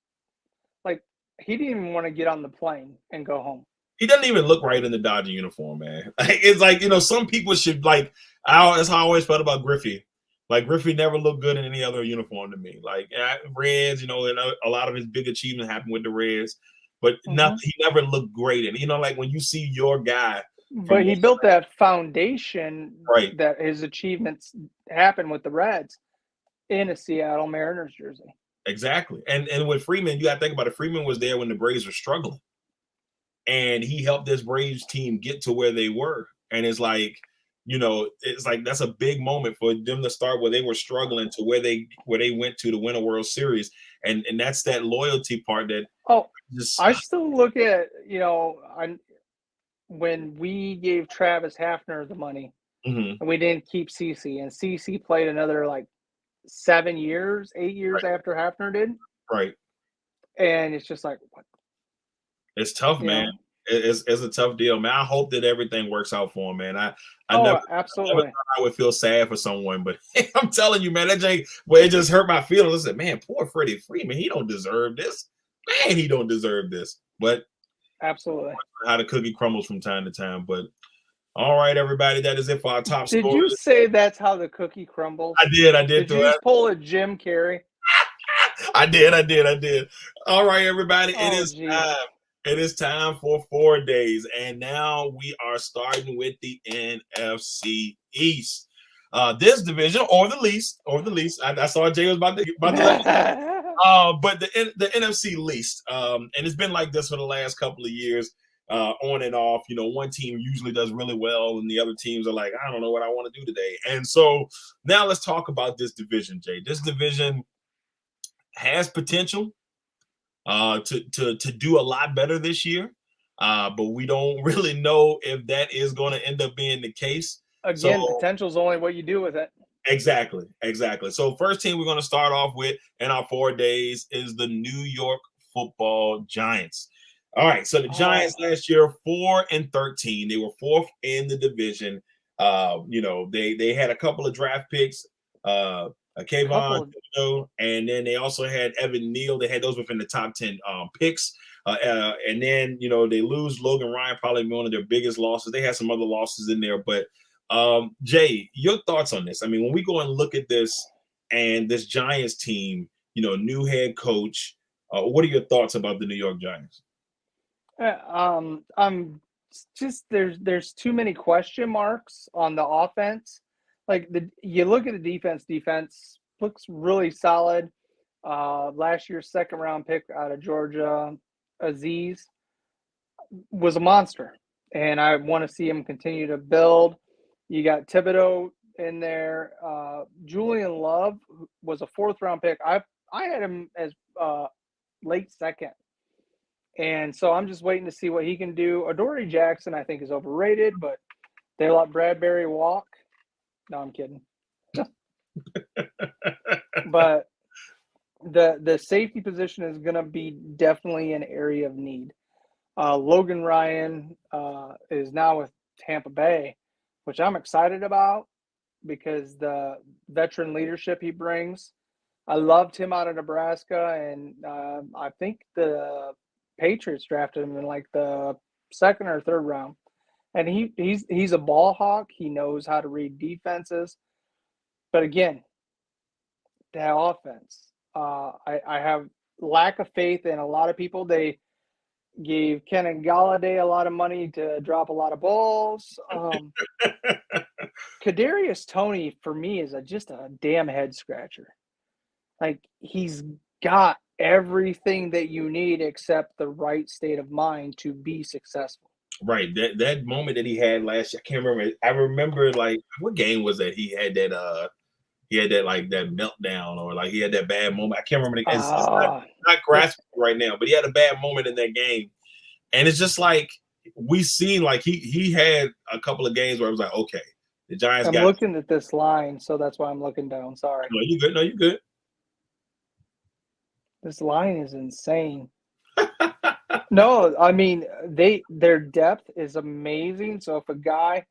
Like, he didn't even want to get on the plane and go home. He doesn't even look right in the Dodger uniform, man. It's like, some people should, like, that's how I always felt about Griffey. Like, Griffey never looked good in any other uniform to me. Like, Reds, and a lot of his big achievements happened with the Reds. But nothing, he never looked great. And, like, when you see your guy. But he built that foundation right, that his achievements happened with the Reds in a Seattle Mariners jersey. Exactly. And with Freeman, you got to think about it. Freeman was there when the Braves were struggling. And he helped this Braves team get to where they were. And it's like, that's a big moment for them to start where they were struggling to where they went to win a World Series. And that's that loyalty part that. I still look at, when we gave Travis Hafner the money and we didn't keep CeCe, and CeCe played another like 8 years after Hafner did. Right. And it's just like, what? It's tough, man. It's a tough deal, man. I hope that everything works out for him, man. I absolutely. never thought I would feel sad for someone, but I'm telling you, man, it just hurt my feelings. I said, man, poor Freddie Freeman, he don't deserve this. Man, he don't deserve this. But absolutely, how the cookie crumbles from time to time. But all right, everybody, that is it for our top stories. Did you say that's how the cookie crumbles? I did. Did you just pull a Jim Carrey? I did. All right, everybody, it is time for 4 days, and now we are starting with the NFC East. This division, or the least. I saw Jay was about to but the NFC least, and it's been like this for the last couple of years, on and off. One team usually does really well, and the other teams are like, I don't know what I want to do today. And so now let's talk about this division, Jay. This division has potential to do a lot better this year, but we don't really know if that is going to end up being the case. Again, potential is only what you do with it. Exactly. So first team we're going to start off with in our 4 days is the New York Football Giants. All right, so the Giants last year 4-13. They were fourth in the division. They had a couple of draft picks, Kayvon, and then they also had Evan Neal. They had those within the top 10 picks. And then they lose Logan Ryan, probably one of their biggest losses. They had some other losses in there, but Jay, your thoughts on this? I mean, when we go and look at this and this Giants team, new head coach, what are your thoughts about the New York Giants? I'm just there's too many question marks on the offense. Like you look at the defense looks really solid. Last year's second round pick out of Georgia, Aziz, was a monster, and I want to see him continue to build. You got Thibodeau in there. Julian Love was a fourth round pick. I had him as late second. And so I'm just waiting to see what he can do. Adoree Jackson, I think, is overrated, but they let Bradbury walk. No, I'm kidding. But the safety position is going to be definitely an area of need. Logan Ryan is now with Tampa Bay. which I'm excited about because the veteran leadership he brings. I loved him out of Nebraska, and I think the Patriots drafted him in like the second or third round. And he's a ball hawk. He knows how to read defenses. But again, that offense, I have lack of faith in a lot of people. They gave Kenny Galladay a lot of money to drop a lot of balls. Kadarius Toney, for me, is just a damn head scratcher. Like, he's got everything that you need except the right state of mind to be successful. Right. That moment that he had last year, I can't remember. I remember, like, what game was that? He had that like that meltdown, or like he had that bad moment. I can't remember. It's not grasping right now, but he had a bad moment in that game. And it's just like we seen, like he had a couple of games where it was like, okay, the Giants I'm looking at this line, so that's why I'm looking down. Sorry. No, you good. No, you good. This line is insane. No, I mean, their depth is amazing. So if a guy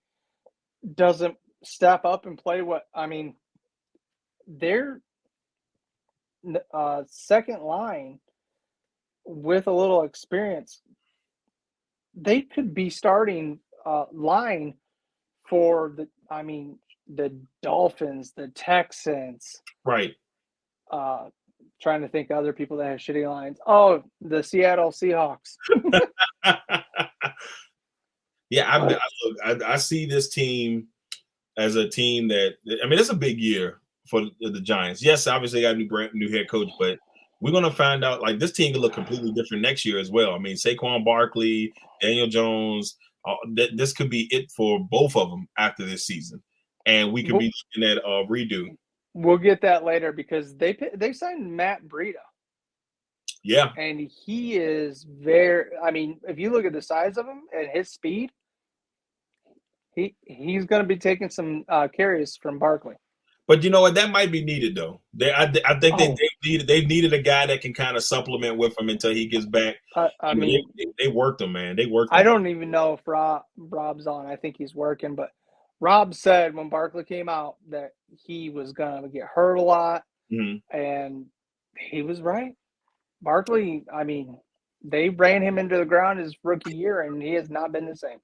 doesn't step up and play their second line with a little experience, they could be starting line for the Dolphins, the Texans. Right. Trying to think of other people that have shitty lines. Oh, the Seattle Seahawks. Yeah, I see this team as a team that, I mean, it's a big year for the Giants. Yes, obviously they got a new head coach, but we're going to find out, like, this team can look completely different next year as well. I mean, Saquon Barkley, Daniel Jones, this could be it for both of them after this season. And we could be looking at a redo. We'll get that later because they signed Matt Breida. Yeah. And he is if you look at the size of him and his speed, he's going to be taking some carries from Barkley. But you know what? That might be needed, though. I think they needed a guy that can kind of supplement with him until he gets back. They worked him, man. They worked him. I don't even know if Rob's on. I think he's working, but Rob said when Barkley came out that he was going to get hurt a lot, and he was right. Barkley, they ran him into the ground his rookie year, and he has not been the same.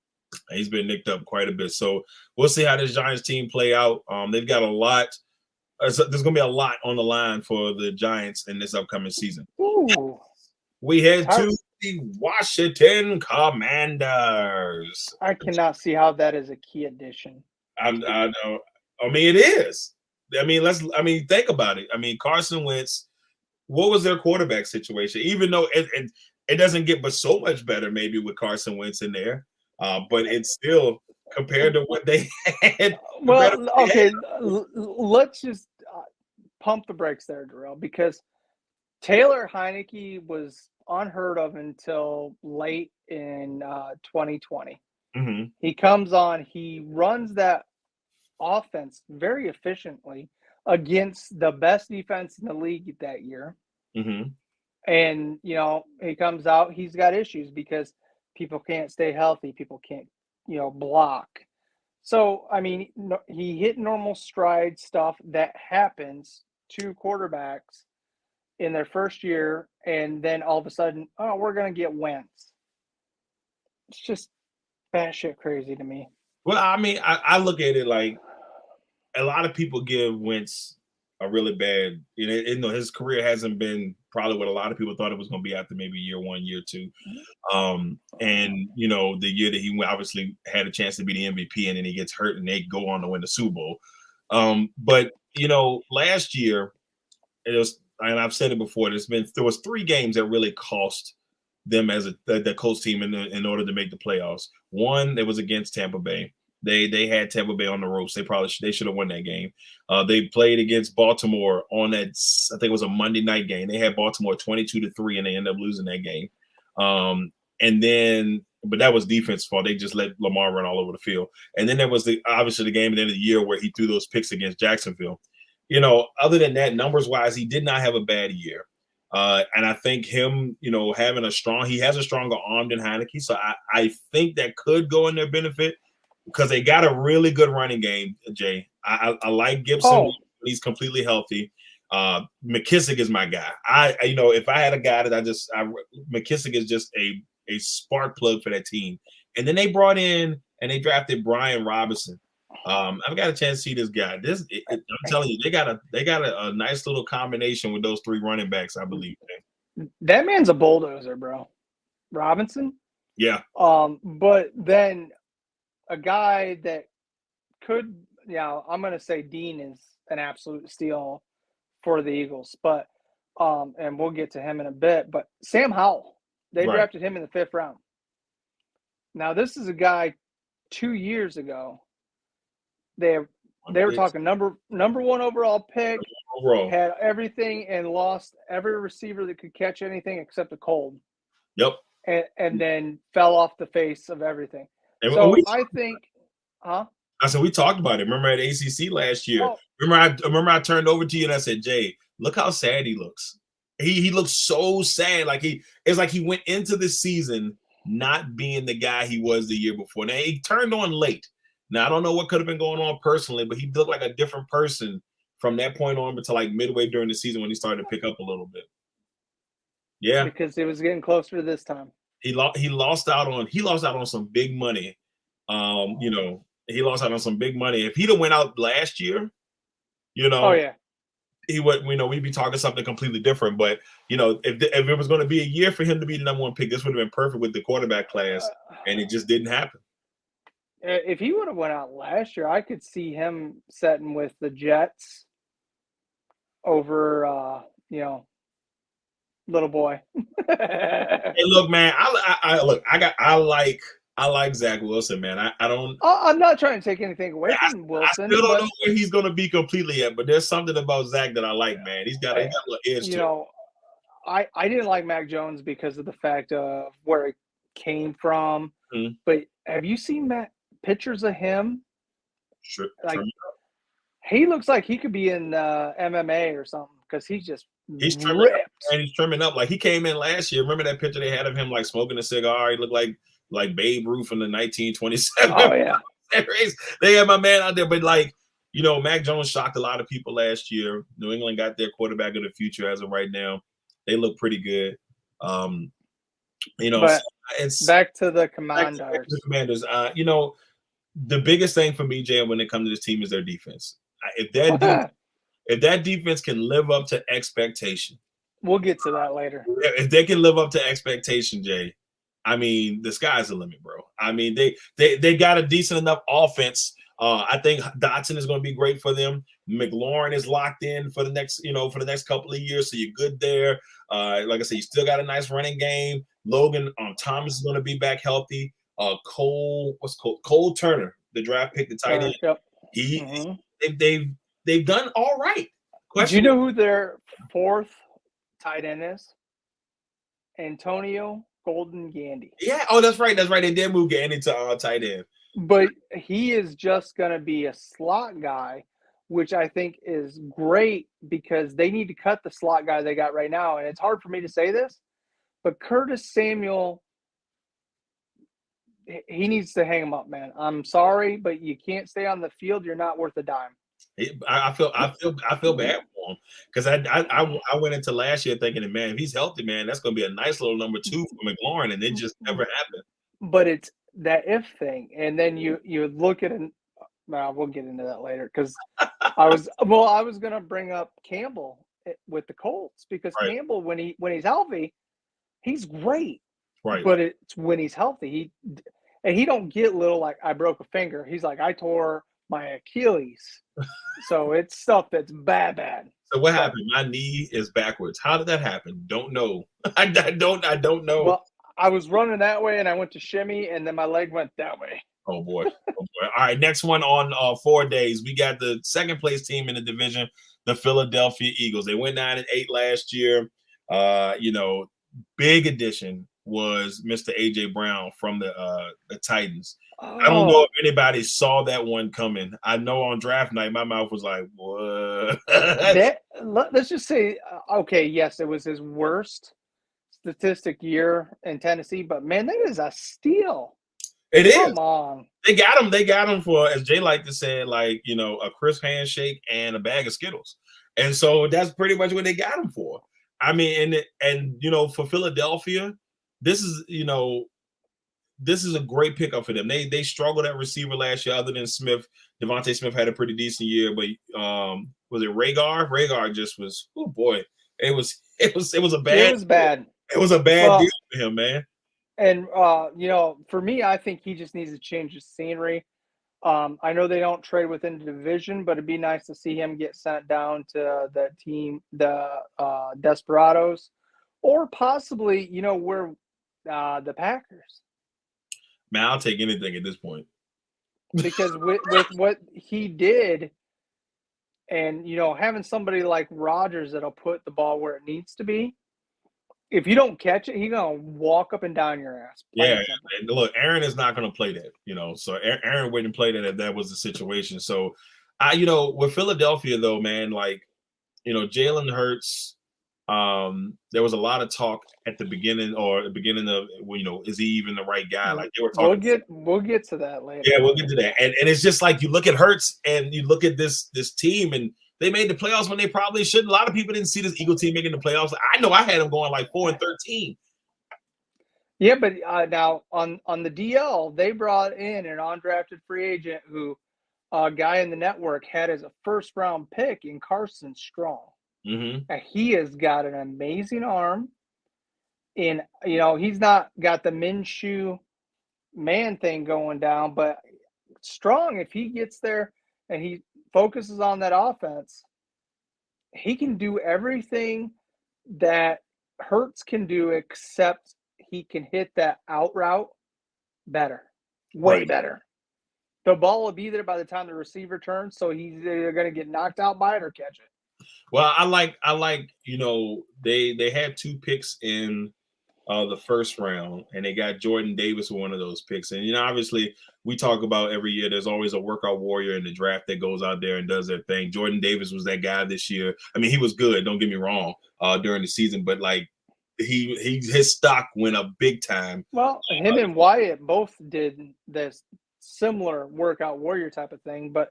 He's been nicked up quite a bit. So we'll see how this Giants team play out. They've got a lot. There's going to be a lot on the line for the Giants in this upcoming season. Ooh. We head to the Washington Commanders. I cannot see how that is a key addition. I know. I mean, it is. Think about it. I mean, Carson Wentz, what was their quarterback situation? Even though it doesn't get but so much better maybe with Carson Wentz in there. But it's still compared to what they had. Well, okay, let's just pump the brakes there, Darrell, because Taylor Heineke was unheard of until late in 2020. Mm-hmm. He comes on, he runs that offense very efficiently against the best defense in the league that year. Mm-hmm. And, he comes out, he's got issues because people can't stay healthy. People can't, block. So, he hit normal stride stuff that happens to quarterbacks in their first year. And then all of a sudden, we're going to get Wentz. It's just batshit crazy to me. Well, I look at it like a lot of people give Wentz a really bad, his career hasn't been probably what a lot of people thought it was going to be after maybe year one, year two. And, the year that he obviously had a chance to be the MVP and then he gets hurt and they go on to win the Super Bowl. But last year, it was, and I've said it before, there was 3 games that really cost them as the Colts team in order to make the playoffs. One, it was against Tampa Bay. They had Tampa Bay on the ropes. They should have won that game. They played against Baltimore on that, I think it was a Monday night game. They had Baltimore 22-3 and they ended up losing that game. But that was defense's fault. They just let Lamar run all over the field. And then there was obviously the game at the end of the year where he threw those picks against Jacksonville. Other than that, numbers wise, he did not have a bad year. And I think him, he has a stronger arm than Heineke. So I think that could go in their benefit. because they got a really good running game, Jay. I like Gibson when he's completely healthy. McKissick is my guy. If I had a guy that McKissick is just a spark plug for that team. And then they brought in and they drafted Brian Robinson. I've got a chance to see this guy. I'm telling you, they got a nice little combination with those three running backs, I believe. That man's a bulldozer, bro. Robinson? Yeah. But then a guy that could, I'm going to say Dean is an absolute steal for the Eagles, but and we'll get to him in a bit. But Sam Howell, they drafted him in the 5th round. Now this is a guy 2 years ago. They were talking number 1 overall pick, had everything and lost every receiver that could catch anything except a cold. Yep. And then fell off the face of everything. And so I think, I said we talked about it. Remember at ACC last year? Remember I turned over to you and I said, Jay, look how sad he looks. He looks so sad. It's like he went into the season not being the guy he was the year before. Now he turned on late. Now I don't know what could have been going on personally, but he looked like a different person from that point on until like midway during the season when he started to pick up a little bit. Yeah, because it was getting closer to this time. He lost out on some big money. He lost out on some big money. If he'd have went out last year, he would. We'd be talking something completely different. But if it was going to be a year for him to be the number 1 pick, this would have been perfect with the quarterback class, and it just didn't happen. If he would have went out last year, I could see him setting with the Jets over, little boy. Hey, look, man. I like Zach Wilson, man. I'm not trying to take anything away from Wilson. I still don't know where he's going to be completely yet, but there's something about Zach that I like, man. He's got a little edge to him. I didn't like Mac Jones because of the fact of where it came from. Mm-hmm. But have you seen pictures of him? Sure. He looks like he could be in MMA or something because he's trimming up, and he's trimming up. Like he came in last year. Remember that picture they had of him like smoking a cigar? He looked like Babe Ruth in the 1927. Oh yeah. They had my man out there, but Mac Jones shocked a lot of people last year. New England got their quarterback of the future as of right now. They look pretty good. But it's back to the Commanders. The biggest thing for me, Jay, when it comes to this team is their defense. If that defense can live up to expectation, we'll get to that later. If they can live up to expectation, Jay, I mean, the sky's the limit, bro. I mean, they got a decent enough offense. I think Dotson is going to be great for them. McLaurin is locked in for the next couple of years, so you're good there. Like I said, you still got a nice running game. Logan Thomas is going to be back healthy. Cole Turner, the draft pick, the tight end. Yep. They've done all right. Do you know who their 4th tight end is? Antonio Golden Gandy. Yeah. Oh, that's right. They did move Gandy to tight end. But he is just going to be a slot guy, which I think is great because they need to cut the slot guy they got right now. And it's hard for me to say this, but Curtis Samuel, he needs to hang him up, man. I'm sorry, but you can't stay on the field. You're not worth a dime. I feel bad for him because I went into last year thinking, man, if he's healthy, man, that's going to be a nice little number 2 for McLaurin, and it just never happened. But it's that if thing, and then you look at it. Well, we'll get into that later because I was going to bring up Campbell with the Colts because Campbell, when he's healthy, he's great. Right. But it's when he's healthy, he don't get little like I broke a finger. He's like I tore my Achilles. So it's stuff that's bad. So what happened? My knee is backwards. How did that happen? Don't know. I don't know. Well, I was running that way and I went to shimmy and then my leg went that way. Oh boy. All right, next one on 4 days. We got the second place team in the division, the Philadelphia Eagles. They went 9-8 last year. Big addition was Mr. AJ Brown from the Titans. I don't know if anybody saw that one coming. I know on draft night, my mouth was like, what? Let's just say, okay, yes, it was his worst statistic year in Tennessee, but man, that is a steal. It is. Come on. They got him. They got him for, as Jay liked to say, like, you know, a crisp handshake and a bag of Skittles. And so that's pretty much what they got him for. I mean, and you know, for Philadelphia, this is, you know, this is a great pickup for them. They struggled at receiver last year, other than Smith. Devontae Smith had a pretty decent year, but was it Rhaegar? Rhaegar just was, oh boy, it was a bad. It was bad. It was a bad deal for him, man. And you know, for me, I think he just needs to change the scenery. I know they don't trade within the division, but it'd be nice to see him get sent down to the team, the Desperados, or possibly, you know, where the Packers. Man, I'll take anything at this point. Because with what he did, and, you know, having somebody like Rodgers that'll put the ball where it needs to be, if you don't catch it, he's going to walk up and down your ass. Yeah, and look, Aaron is not going to play that, you know. So Aaron wouldn't play that if that was the situation. So, you know, with Philadelphia, though, man, like, you know, Jalen Hurts, there was a lot of talk at the beginning of, you know, is he even the right guy? Like they were talking. We'll get to that later. Yeah, we'll get to that. And it's just like you look at Hurts and you look at this team, and they made the playoffs when they probably shouldn't. A lot of people didn't see this Eagle team making the playoffs. I know I had them going like 4-13. Yeah, but now on the DL, they brought in an undrafted free agent who a guy in the network had as a first-round pick in Carson Strong. Mm-hmm. And he has got an amazing arm. And, you know, he's not got the Minshew man thing going down, but Strong, if he gets there and he focuses on that offense, he can do everything that Hurts can do, except he can hit that out route better, way better. The ball will be there by the time the receiver turns, so he's either going to get knocked out by it or catch it. Well, I like, you know, they had 2 picks in the first round, and they got Jordan Davis with one of those picks. And, you know, obviously we talk about every year there's always a workout warrior in the draft that goes out there and does their thing. Jordan Davis was that guy this year. I mean, he was good, don't get me wrong, during the season, but like his stock went up big time. Well, him and Wyatt both did this similar workout warrior type of thing, but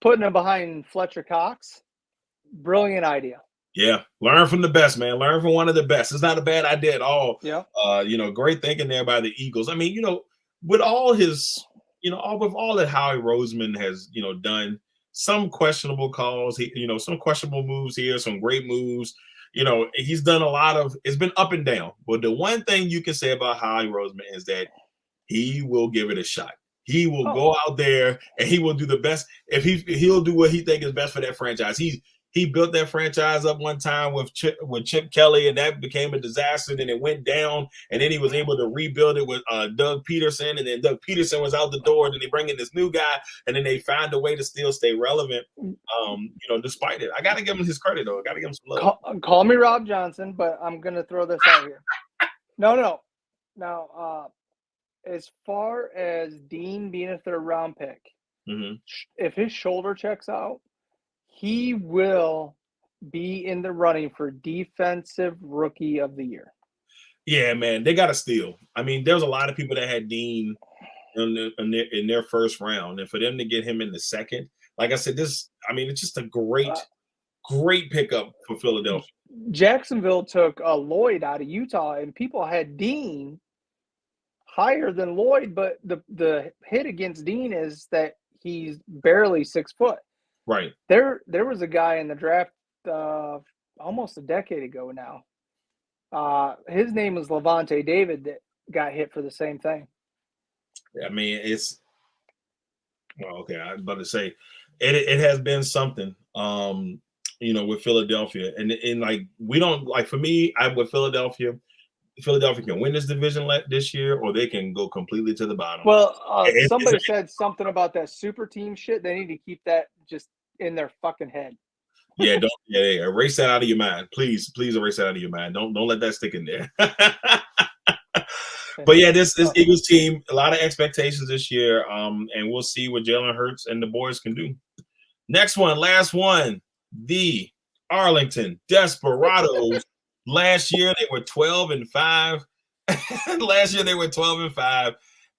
putting him behind Fletcher Cox, brilliant idea. Yeah, learn from the best, man. Learn from one of the best. It's not a bad idea at all. Yeah. You know, great thinking there by the Eagles. I mean, you know, with all his, you know, with all that Howie Roseman has, you know, done, some questionable calls, you know, some questionable moves here, some great moves. You know, he's done a lot of, it's been up and down. But the one thing you can say about Howie Roseman is that he will give it a shot. He will go out there and he will do the best. If he'll do what he thinks is best for that franchise. He built that franchise up one time with Chip Kelly, and that became a disaster. Then it went down, and then he was able to rebuild it with Doug Peterson, and then Doug Peterson was out the door. And then they bring in this new guy, and then they find a way to still stay relevant. You know, despite it, I got to give him his credit though. I got to give him some love. Call me Rob Johnson, but I'm gonna throw this out here. No. Now, as far as Dean being a 3rd round pick, if his shoulder checks out, he will be in the running for Defensive Rookie of the Year. Yeah, man, they got to steal. I mean, there's a lot of people that had Dean in their first round, and for them to get him in the second, like I said, it's just a great pickup for Philadelphia. Jacksonville took Lloyd out of Utah, and people had Dean higher than Lloyd, but the hit against Dean is that he's barely 6 foot. Right. There was a guy in the draft almost a decade ago now. His name was Levante David that got hit for the same thing. I mean, okay. I was about to say it has been something, you know, with Philadelphia. And like, we don't, like, for me, with Philadelphia can win this division this year, or they can go completely to the bottom. Well, somebody said something about that super team shit. They need to keep that just in their fucking head. Yeah, erase that out of your mind. Please erase that out of your mind. Don't let that stick in there. But yeah, this Eagles team, a lot of expectations this year. And we'll see what Jalen Hurts and the boys can do. Next one, last one, the Arlington Desperados. Last year they were 12-5.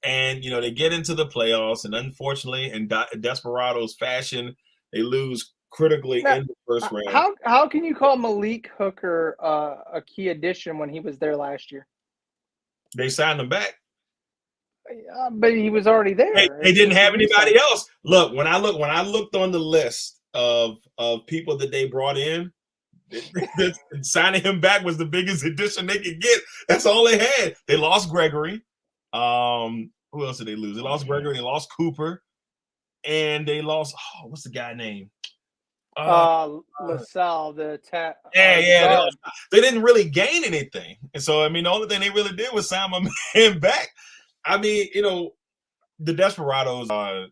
And, they get into the playoffs, and unfortunately, in Desperados fashion, they lose critically in the first round. How can you call Malik Hooker a key addition when he was there last year? They signed him back. But he was already there. They didn't have anybody else. Look, when I looked on the list of people that they brought in, signing him back was the biggest addition they could get. That's all they had. They lost Gregory. Who else did they lose? They lost Gregory. They lost Cooper, and they lost. what's the guy name? LaSalle. They didn't really gain anything, and so the only thing they really did was sign my man back. The Desperados are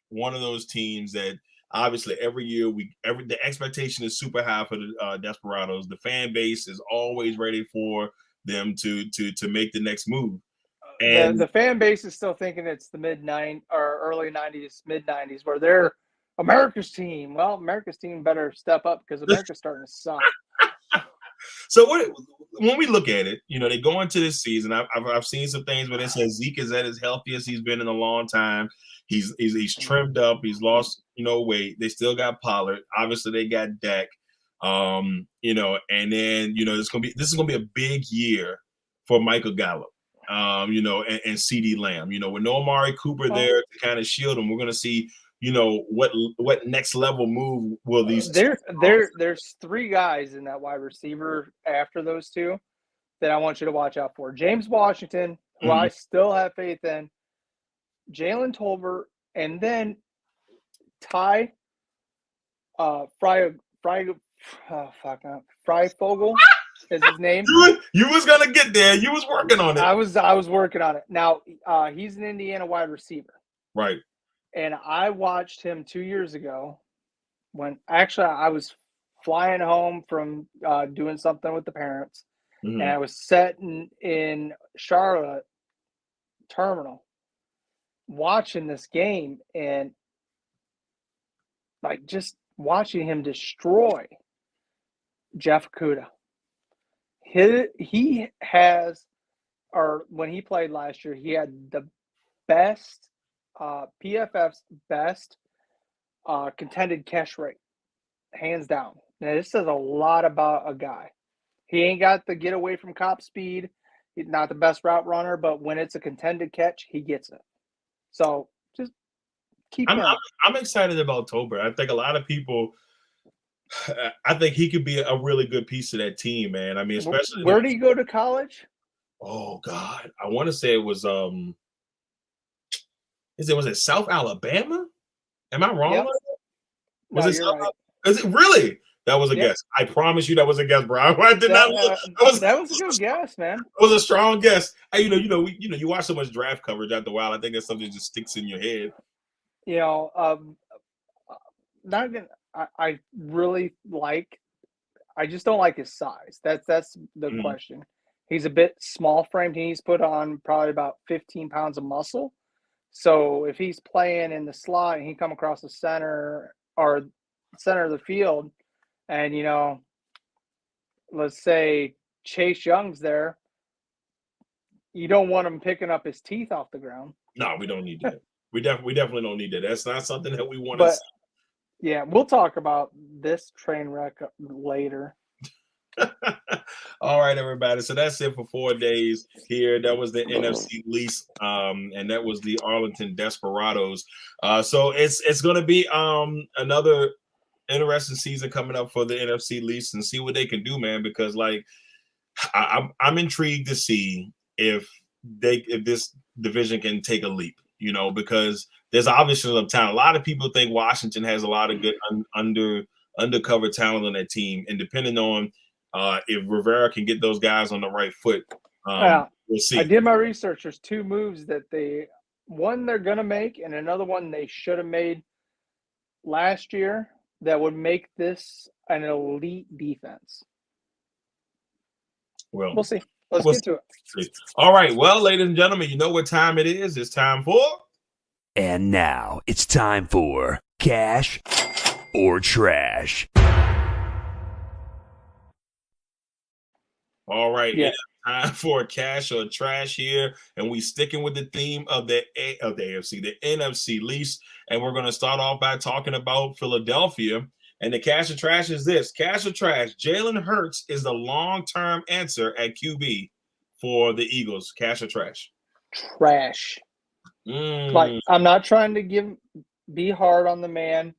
one of those teams that obviously every year the expectation is super high for the Desperados. The fan base is always ready for them to make the next move. And the fan base is still thinking it's the mid-90s or early 90s, mid-90s, where they're America's team. Well, America's team better step up because America's starting to suck. So when we look at it, they go into this season. I've seen some things where they say Zeke is at his healthiest he's been in a long time. He's trimmed up. He's lost weight. They still got Pollard. Obviously, they got Dak. And then this is gonna be a big year for Michael Gallup. And CeeDee Lamb. With no Amari Cooper there to kind of shield him, we're gonna see. What next level move will these? There's three guys in that wide receiver after those two that I want you to watch out for. James Washington, who I still have faith in, Jalen Tolbert, and then Ty Freifogel is his name. You was gonna get there. You was working on it. I was working on it. Now he's an Indiana wide receiver. Right. And I watched him 2 years ago when actually I was flying home from doing something with the parents. And I was sitting in Charlotte terminal watching this game and just watching him destroy Jeff Okudah. He has, or when he played last year, he had the best PFF's best contended catch rate, hands down. Now, this says a lot about a guy. He ain't got the get away from cop speed. He's not the best route runner, but when it's a contended catch, he gets it. So just keep him. I'm excited about Tolbert. I think a lot of people. I think he could be a really good piece of that team, man. Especially where did he go to college? Oh God, I want to say it was was it South Alabama? Am I wrong? Yep. Was it South? Right. Is it really? That was a guess. I promise you that was a guess, bro. I did not look. That was a good guess, man. It was a strong guess. You watch so much draft coverage after a while. I think that's something that just sticks in your head. Not even. I really like. I just don't like his size. That's the question. He's a bit small framed. He's put on probably about 15 pounds of muscle. So if he's playing in the slot and he come across the center of the field, and let's say Chase Young's there, you don't want him picking up his teeth off the ground. No, we don't need that. we definitely don't need that. That's not something that we want to see. Yeah, we'll talk about this train wreck later. All right, everybody. So that's it for 4 days here. That was the NFC East, and that was the Arlington Desperados. So it's going to be another interesting season coming up for the NFC East and see what they can do, man. Because I'm intrigued to see if this division can take a leap. Because there's obviously some talent. A lot of people think Washington has a lot of good undercover talent on that team, and depending on if Rivera can get those guys on the right foot, we'll see. I did my research. There's two moves that one they're going to make and another one they should have made last year that would make this an elite defense. Well, we'll see. Let's get to it. All right. Well, ladies and gentlemen, you know what time it is. It's time for... And now it's time for Cash or Trash. All right. Yeah. Time for a cash or a trash here, and we sticking with the theme of the AFC, the NFC least, and we're going to start off by talking about Philadelphia. And the cash or trash is this: cash or trash. Jalen Hurts is the long-term answer at QB for the Eagles. Cash or trash? Trash. Like, I'm not trying to be hard on the man,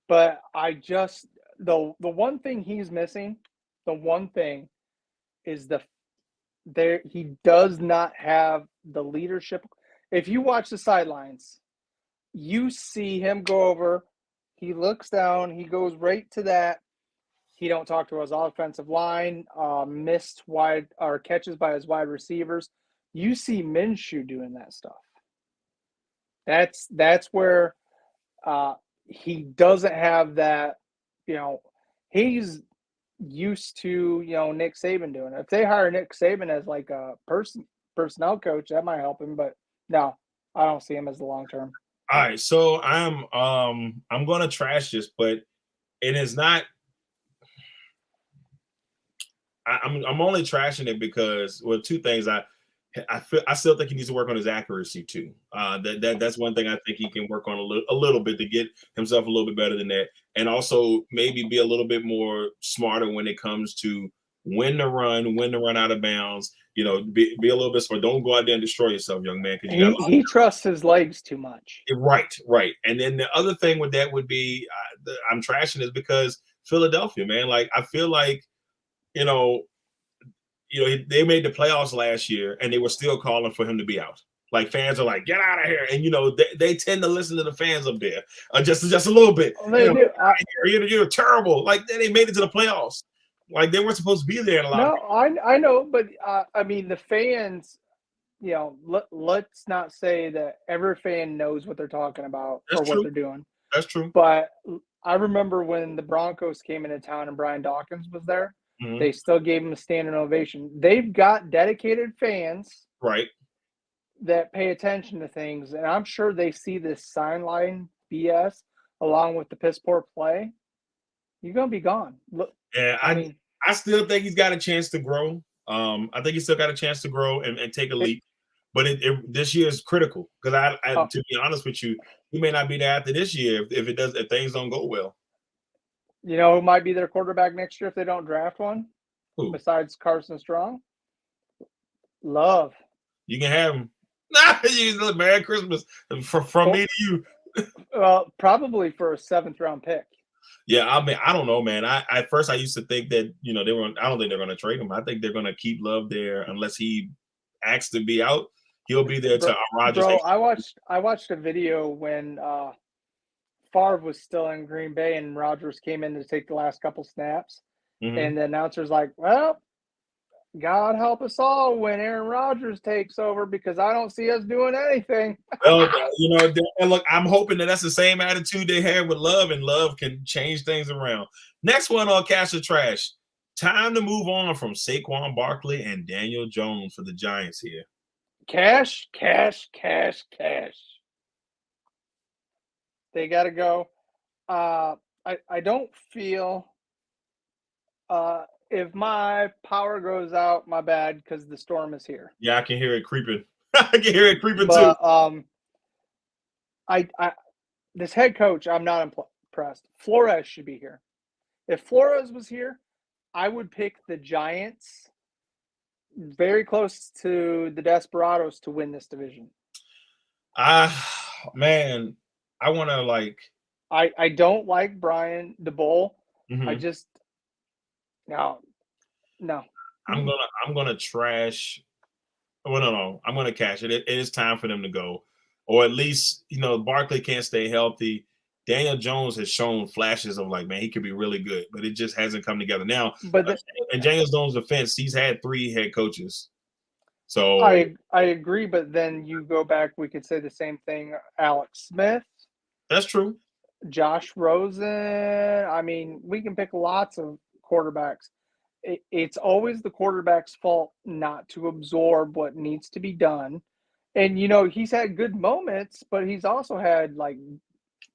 but I just the one thing he's missing, the one thing is he does not have the leadership. If you watch the sidelines, you see him go over, he looks down, he goes right to that. He don't talk to his offensive line, missed wide or catches by his wide receivers. You see Minshew doing that stuff. That's where he doesn't have that, he's used to, Nick Saban doing it. If they hire Nick Saban as like a personnel coach, that might help him, but no, I don't see him as the long term. All right, so I'm going to trash this, but it is not. I'm only trashing it because, well, two things. I still think he needs to work on his accuracy too. That's one thing I think he can work on a little bit to get himself a little bit better than that, and also maybe be a little bit more smarter when it comes to when to run out of bounds. Be a little bit smart. Don't go out there and destroy yourself, young man. Because he trusts his legs too much. Right. And then the other thing with that would be I'm trashing is because Philadelphia, man. Like I feel like they made the playoffs last year and they were still calling for him to be out. Like fans are like, get out of here. And, they tend to listen to the fans up there just a little bit. You're terrible. Like they made it to the playoffs. Like they weren't supposed to be there in a lot. No, I know. But the fans, let's not say that every fan knows what they're talking about what they're doing. That's true. But I remember when the Broncos came into town and Brian Dawkins was there. Mm-hmm. They still gave him a standing ovation. They've got dedicated fans, right, that pay attention to things, and I'm sure they see this sideline BS along with the piss poor play. You're gonna be gone. Look, yeah, I still think he's got a chance to grow. I think he's still got a chance to grow and take a leap. But this year is critical because to be honest with you, he may not be there after this year if things don't go well. You know who might be their quarterback next year if they don't draft one? Who? Besides Carson Strong? Love. You can have him. Merry Christmas from me to you. Well, probably for a 7th round pick. Yeah, I don't know, man. At first I used to think that, I don't think they're going to trade him. I think they're going to keep Love there unless he asks to be out. He'll be there to Rodgers. Bro, I watched a video when Favre was still in Green Bay and Rodgers came in to take the last couple snaps. Mm-hmm. And the announcer's like, well, God help us all when Aaron Rodgers takes over because I don't see us doing anything. Well, and look, I'm hoping that's the same attitude they had with Love, and Love can change things around. Next one on Cash or Trash. Time to move on from Saquon Barkley and Daniel Jones for the Giants here. Cash. They got to go. I don't feel if my power goes out, my bad, because the storm is here. Yeah, I can hear it creeping. I can hear it creeping too. This head coach, I'm not impressed. Flores should be here. If Flores was here, I would pick the Giants very close to the Desperados to win this division. Man, I want to I don't like Brian DeBoll. Mm-hmm. I just no. I'm gonna trash. Well, no. I'm gonna cash it. It is time for them to go, or at least Barkley can't stay healthy. Daniel Jones has shown flashes of man, he could be really good, but it just hasn't come together now. But in Daniel Jones' defense, he's had 3 head coaches. So I agree, but then you go back, we could say the same thing. Alex Smith. That's true. Josh Rosen. I mean, we can pick lots of quarterbacks. It's always the quarterback's fault not to absorb what needs to be done. And, he's had good moments, but he's also had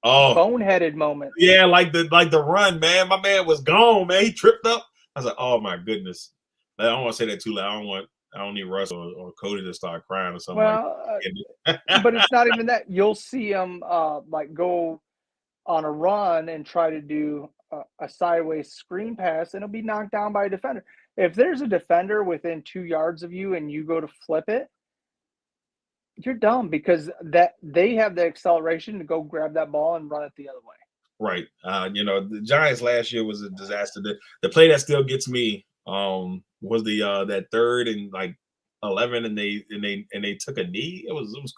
boneheaded moments. Yeah, like the run, man. My man was gone, man. He tripped up. I was like, oh my goodness. I don't want to say that too loud. I don't want I don't need Russ or Cody to start crying or something. Well, but it's not even that. You'll see him like go on a run and try to do a sideways screen pass, and it'll be knocked down by a defender. If there's a defender within 2 yards of you and you go to flip it, you're dumb because that they have the acceleration to go grab that ball and run it the other way. Right. The Giants last year was a disaster. The play that still gets me was the that 3rd and like 11 and they took a knee. It was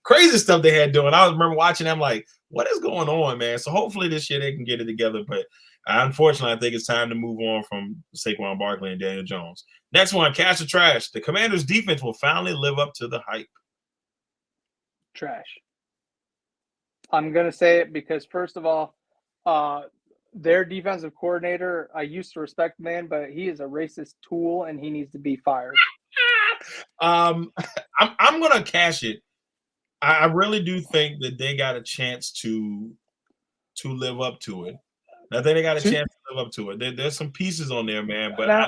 crazy stuff they had doing. I remember watching them like, what is going on, man? So hopefully this year they can get it together. But unfortunately, I think it's time to move on from Saquon Barkley and Daniel Jones. Next one, cash or trash. The Commanders' defense will finally live up to the hype. Trash. I'm going to say it because, first of all, their defensive coordinator, I used to respect the man, but he is a racist tool and he needs to be fired. I'm going to cash it. I really do think that they got a chance to live up to it. I think they got a chance to live up to it. There's some pieces on there, man. But now,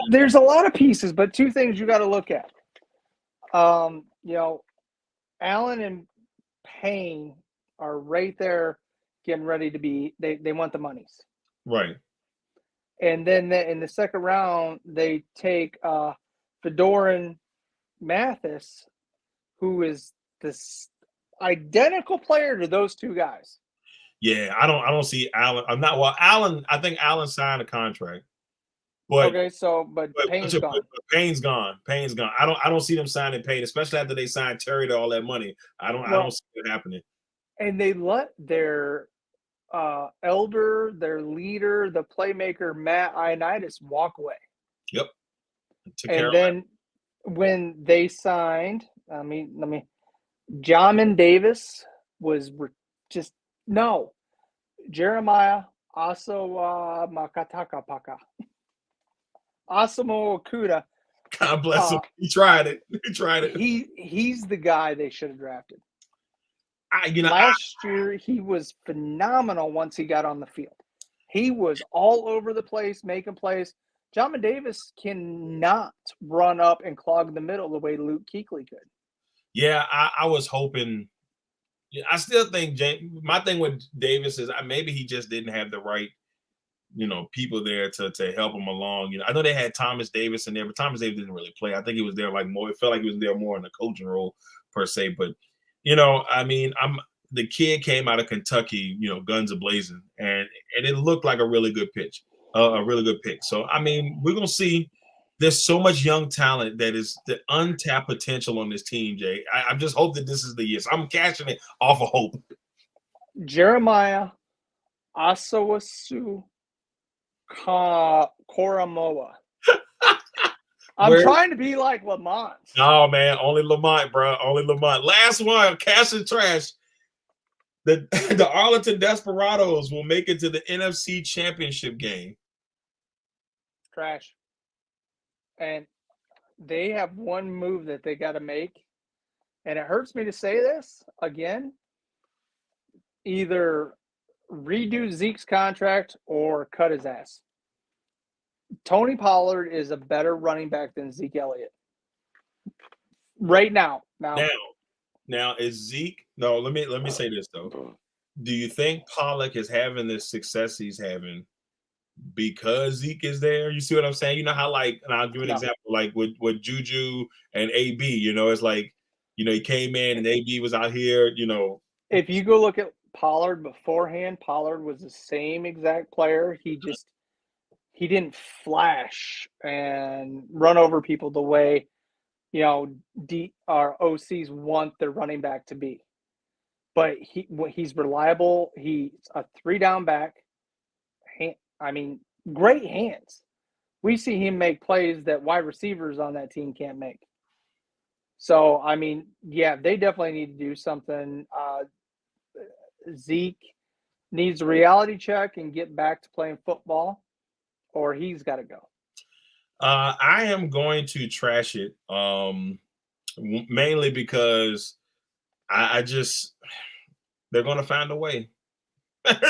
there's a lot of pieces, but 2 things you got to look at. Allen and Payne are right there getting ready to be they want the monies. Right. And then in the second round, they take Fedorin Mathis, who is this identical player to those 2 guys. Yeah, I don't see Allen. Allen, I think Allen signed a contract. But okay, but Payne's gone. Payne's gone. Payne's gone. I don't see them signing Payne, especially after they signed Terry to all that money. I don't see it happening. And they let their elder, their leader, the playmaker Matt Ioannidis walk away. Yep. And then when they signed, Jamin Davis was just no. Jeremiah Asamoah Okuda. God bless him. He tried it. He's the guy they should have drafted. Last year, he was phenomenal once he got on the field. He was all over the place, making plays. Jamin Davis cannot run up and clog the middle the way Luke Kuechly could. Yeah, I was hoping. I still think my thing with Davis is maybe he just didn't have the right, people there to help him along. I know they had Thomas Davis in there, but Thomas Davis didn't really play. I think he was there like more. It felt like he was there more in the coaching role per se. But the kid came out of Kentucky, guns a-blazing, and it looked like a really good pitch, a really good pick. So we're gonna see. There's so much young talent that is the untapped potential on this team, Jay. I just hope that this is the year. So I'm cashing it off of hope. Jeremiah Asawasu Koramoah. I'm trying to be like Lamont. No, man, only Lamont, bro. Only Lamont. Last one, cash and trash. The Arlington Desperados will make it to the NFC Championship game. Trash. And they have one move that they got to make. And it hurts me to say this again. Either redo Zeke's contract or cut his ass. Tony Pollard is a better running back than Zeke Elliott. Right now. Now is Zeke? No, let me say this though. Do you think Pollock is having the success he's having because Zeke is there? You see what I'm saying? You know how and I'll give an example like with Juju and AB. It's like he came in and AB was out here. If you go look at Pollard beforehand, Pollard was the same exact player. He didn't flash and run over people the way our OCs want their running back to be. But he's reliable. He's a 3-down back. Great hands. We see him make plays that wide receivers on that team can't make. So, they definitely need to do something. Zeke needs a reality check and get back to playing football, or he's got to go. I am going to trash it, mainly because they're going to find a way.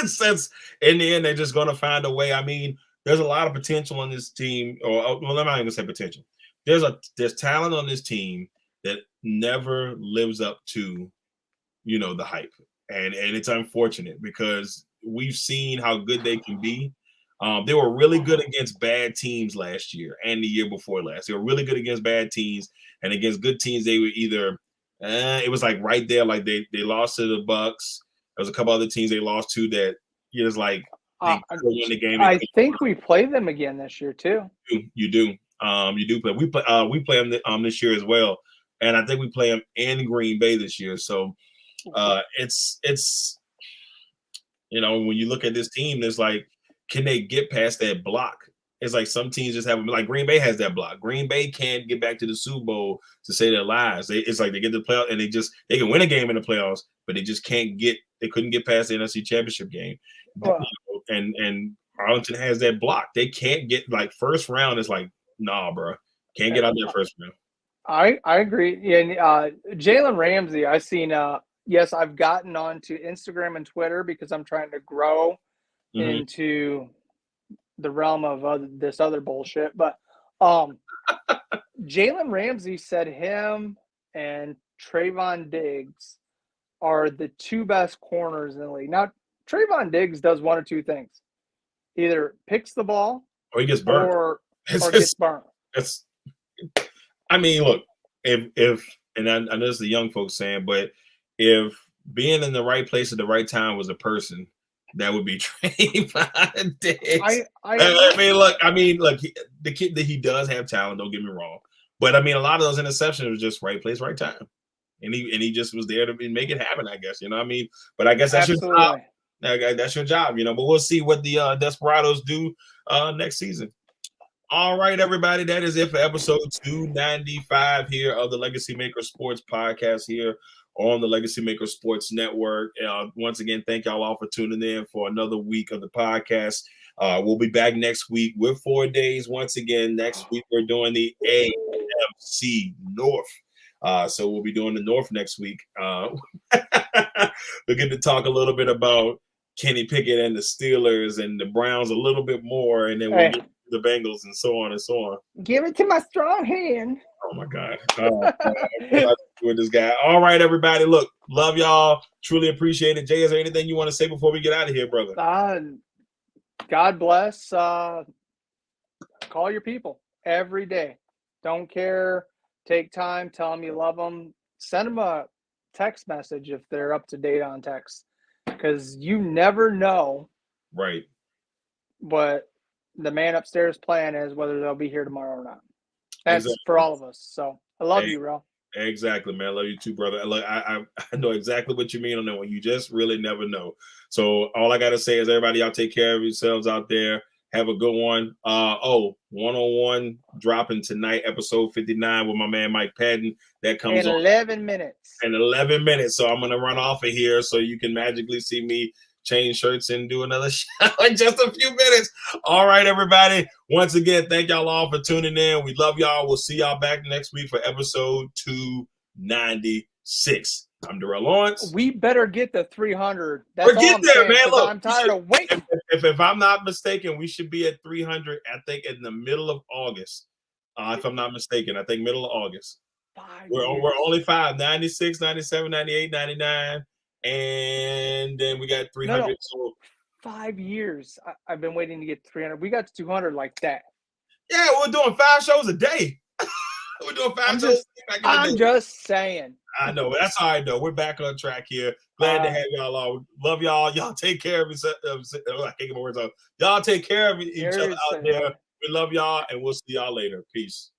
Since in the end, they're just going to find a way. There's a lot of potential on this team, I'm not even going to say potential. there's talent on this team that never lives up to, the hype. And it's unfortunate because we've seen how good they can be. They were really good against bad teams last year and the year before last. They were really good against bad teams, and against good teams, they were either it was like right there, like they lost to the Bucks. There was a couple other teams they lost to that it's like they win the game. I think we play them again this year too. You do. You do play. We play them this year as well, and I think we play them in Green Bay this year. So it's when you look at this team, it's like, can they get past that block? It's like some teams just have, like Green Bay has that block. Green Bay can't get back to the Super Bowl to say their lies. It's like they get to the playoffs and they can win a game in the playoffs, but they just couldn't get past the NFC Championship game. And Arlington has that block. They can't get, like, first round is like, nah, bro. Can't get out there first round. I agree. Yeah, Jalen Ramsey, I've seen yes, I've gotten onto Instagram and Twitter because I'm trying to grow into the realm of this other bullshit. But Jalen Ramsey said him and Trayvon Diggs are the two best corners in the league. Now, Trayvon Diggs does one or two things. Either picks the ball or he gets burnt. Or gets burnt. I mean, look, if and I know this is the young folks saying, but if being in the right place at the right time was a person, that would be Trayvon Diggs. I mean, look, the kid that he does have talent. Don't get me wrong, but I mean, a lot of those interceptions were just right place, right time, and he just was there to make it happen. I guess I mean, but I guess that's your job. That's your job, But we'll see what the Desperados do next season. All right, everybody, that is it for episode 295 here of the LegacyMaker Sports Podcast here on the LegacyMaker Sports Network. Once again, thank y'all all for tuning in for another week of the podcast. We'll be back next week with 4 days. Once again, next week we're doing the AFC North. So we'll be doing the North next week. We'll get to talk a little bit about Kenny Pickett and the Steelers and the Browns a little bit more, and then we'll get the Bengals and so on and so on. Give it to my strong hand. Oh my God. With this guy. All right, everybody. Look, love y'all. Truly appreciate it. Jay, is there anything you want to say before we get out of here, brother? God bless. Call your people every day. Don't care. Take time. Tell them you love them. Send them a text message if they're up to date on text, because you never know. Right. What the man upstairs plan is, whether they'll be here tomorrow or not. That's for all of us. So I love you, Ro. Exactly, man. I love you too, brother. Look, I know exactly what you mean on that one. You just really never know. So all I got to say is, everybody, y'all take care of yourselves out there. Have a good one. One-on-one dropping tonight, episode 59 with my man Mike Patton. That comes in 11 minutes. In 11 minutes. So I'm going to run off of here so you can magically see me change shirts and do another show in just a few minutes. All right, everybody. Once again, thank y'all all for tuning in. We love y'all. We'll see y'all back next week for episode 296. I'm Darrell Owens. We better get the 300. We're getting there, man. Look, I'm tired of waiting. If I'm not mistaken, we should be at 300, I think, in the middle of August. If I'm not mistaken, I think middle of August. We're only 5, 96, 97, 98, 99. And then we got 300. No. So 5 years. I've been waiting to get 300. We got to 200 like that. Yeah, we're doing 5 shows a day. We're doing 5 shows. I'm just saying. I know, but that's all right, though. We're back on track here. Glad to have y'all on. Love y'all. Y'all take care of yourself. I can't get my words out. Y'all take care of each other out there. We love y'all, and we'll see y'all later. Peace.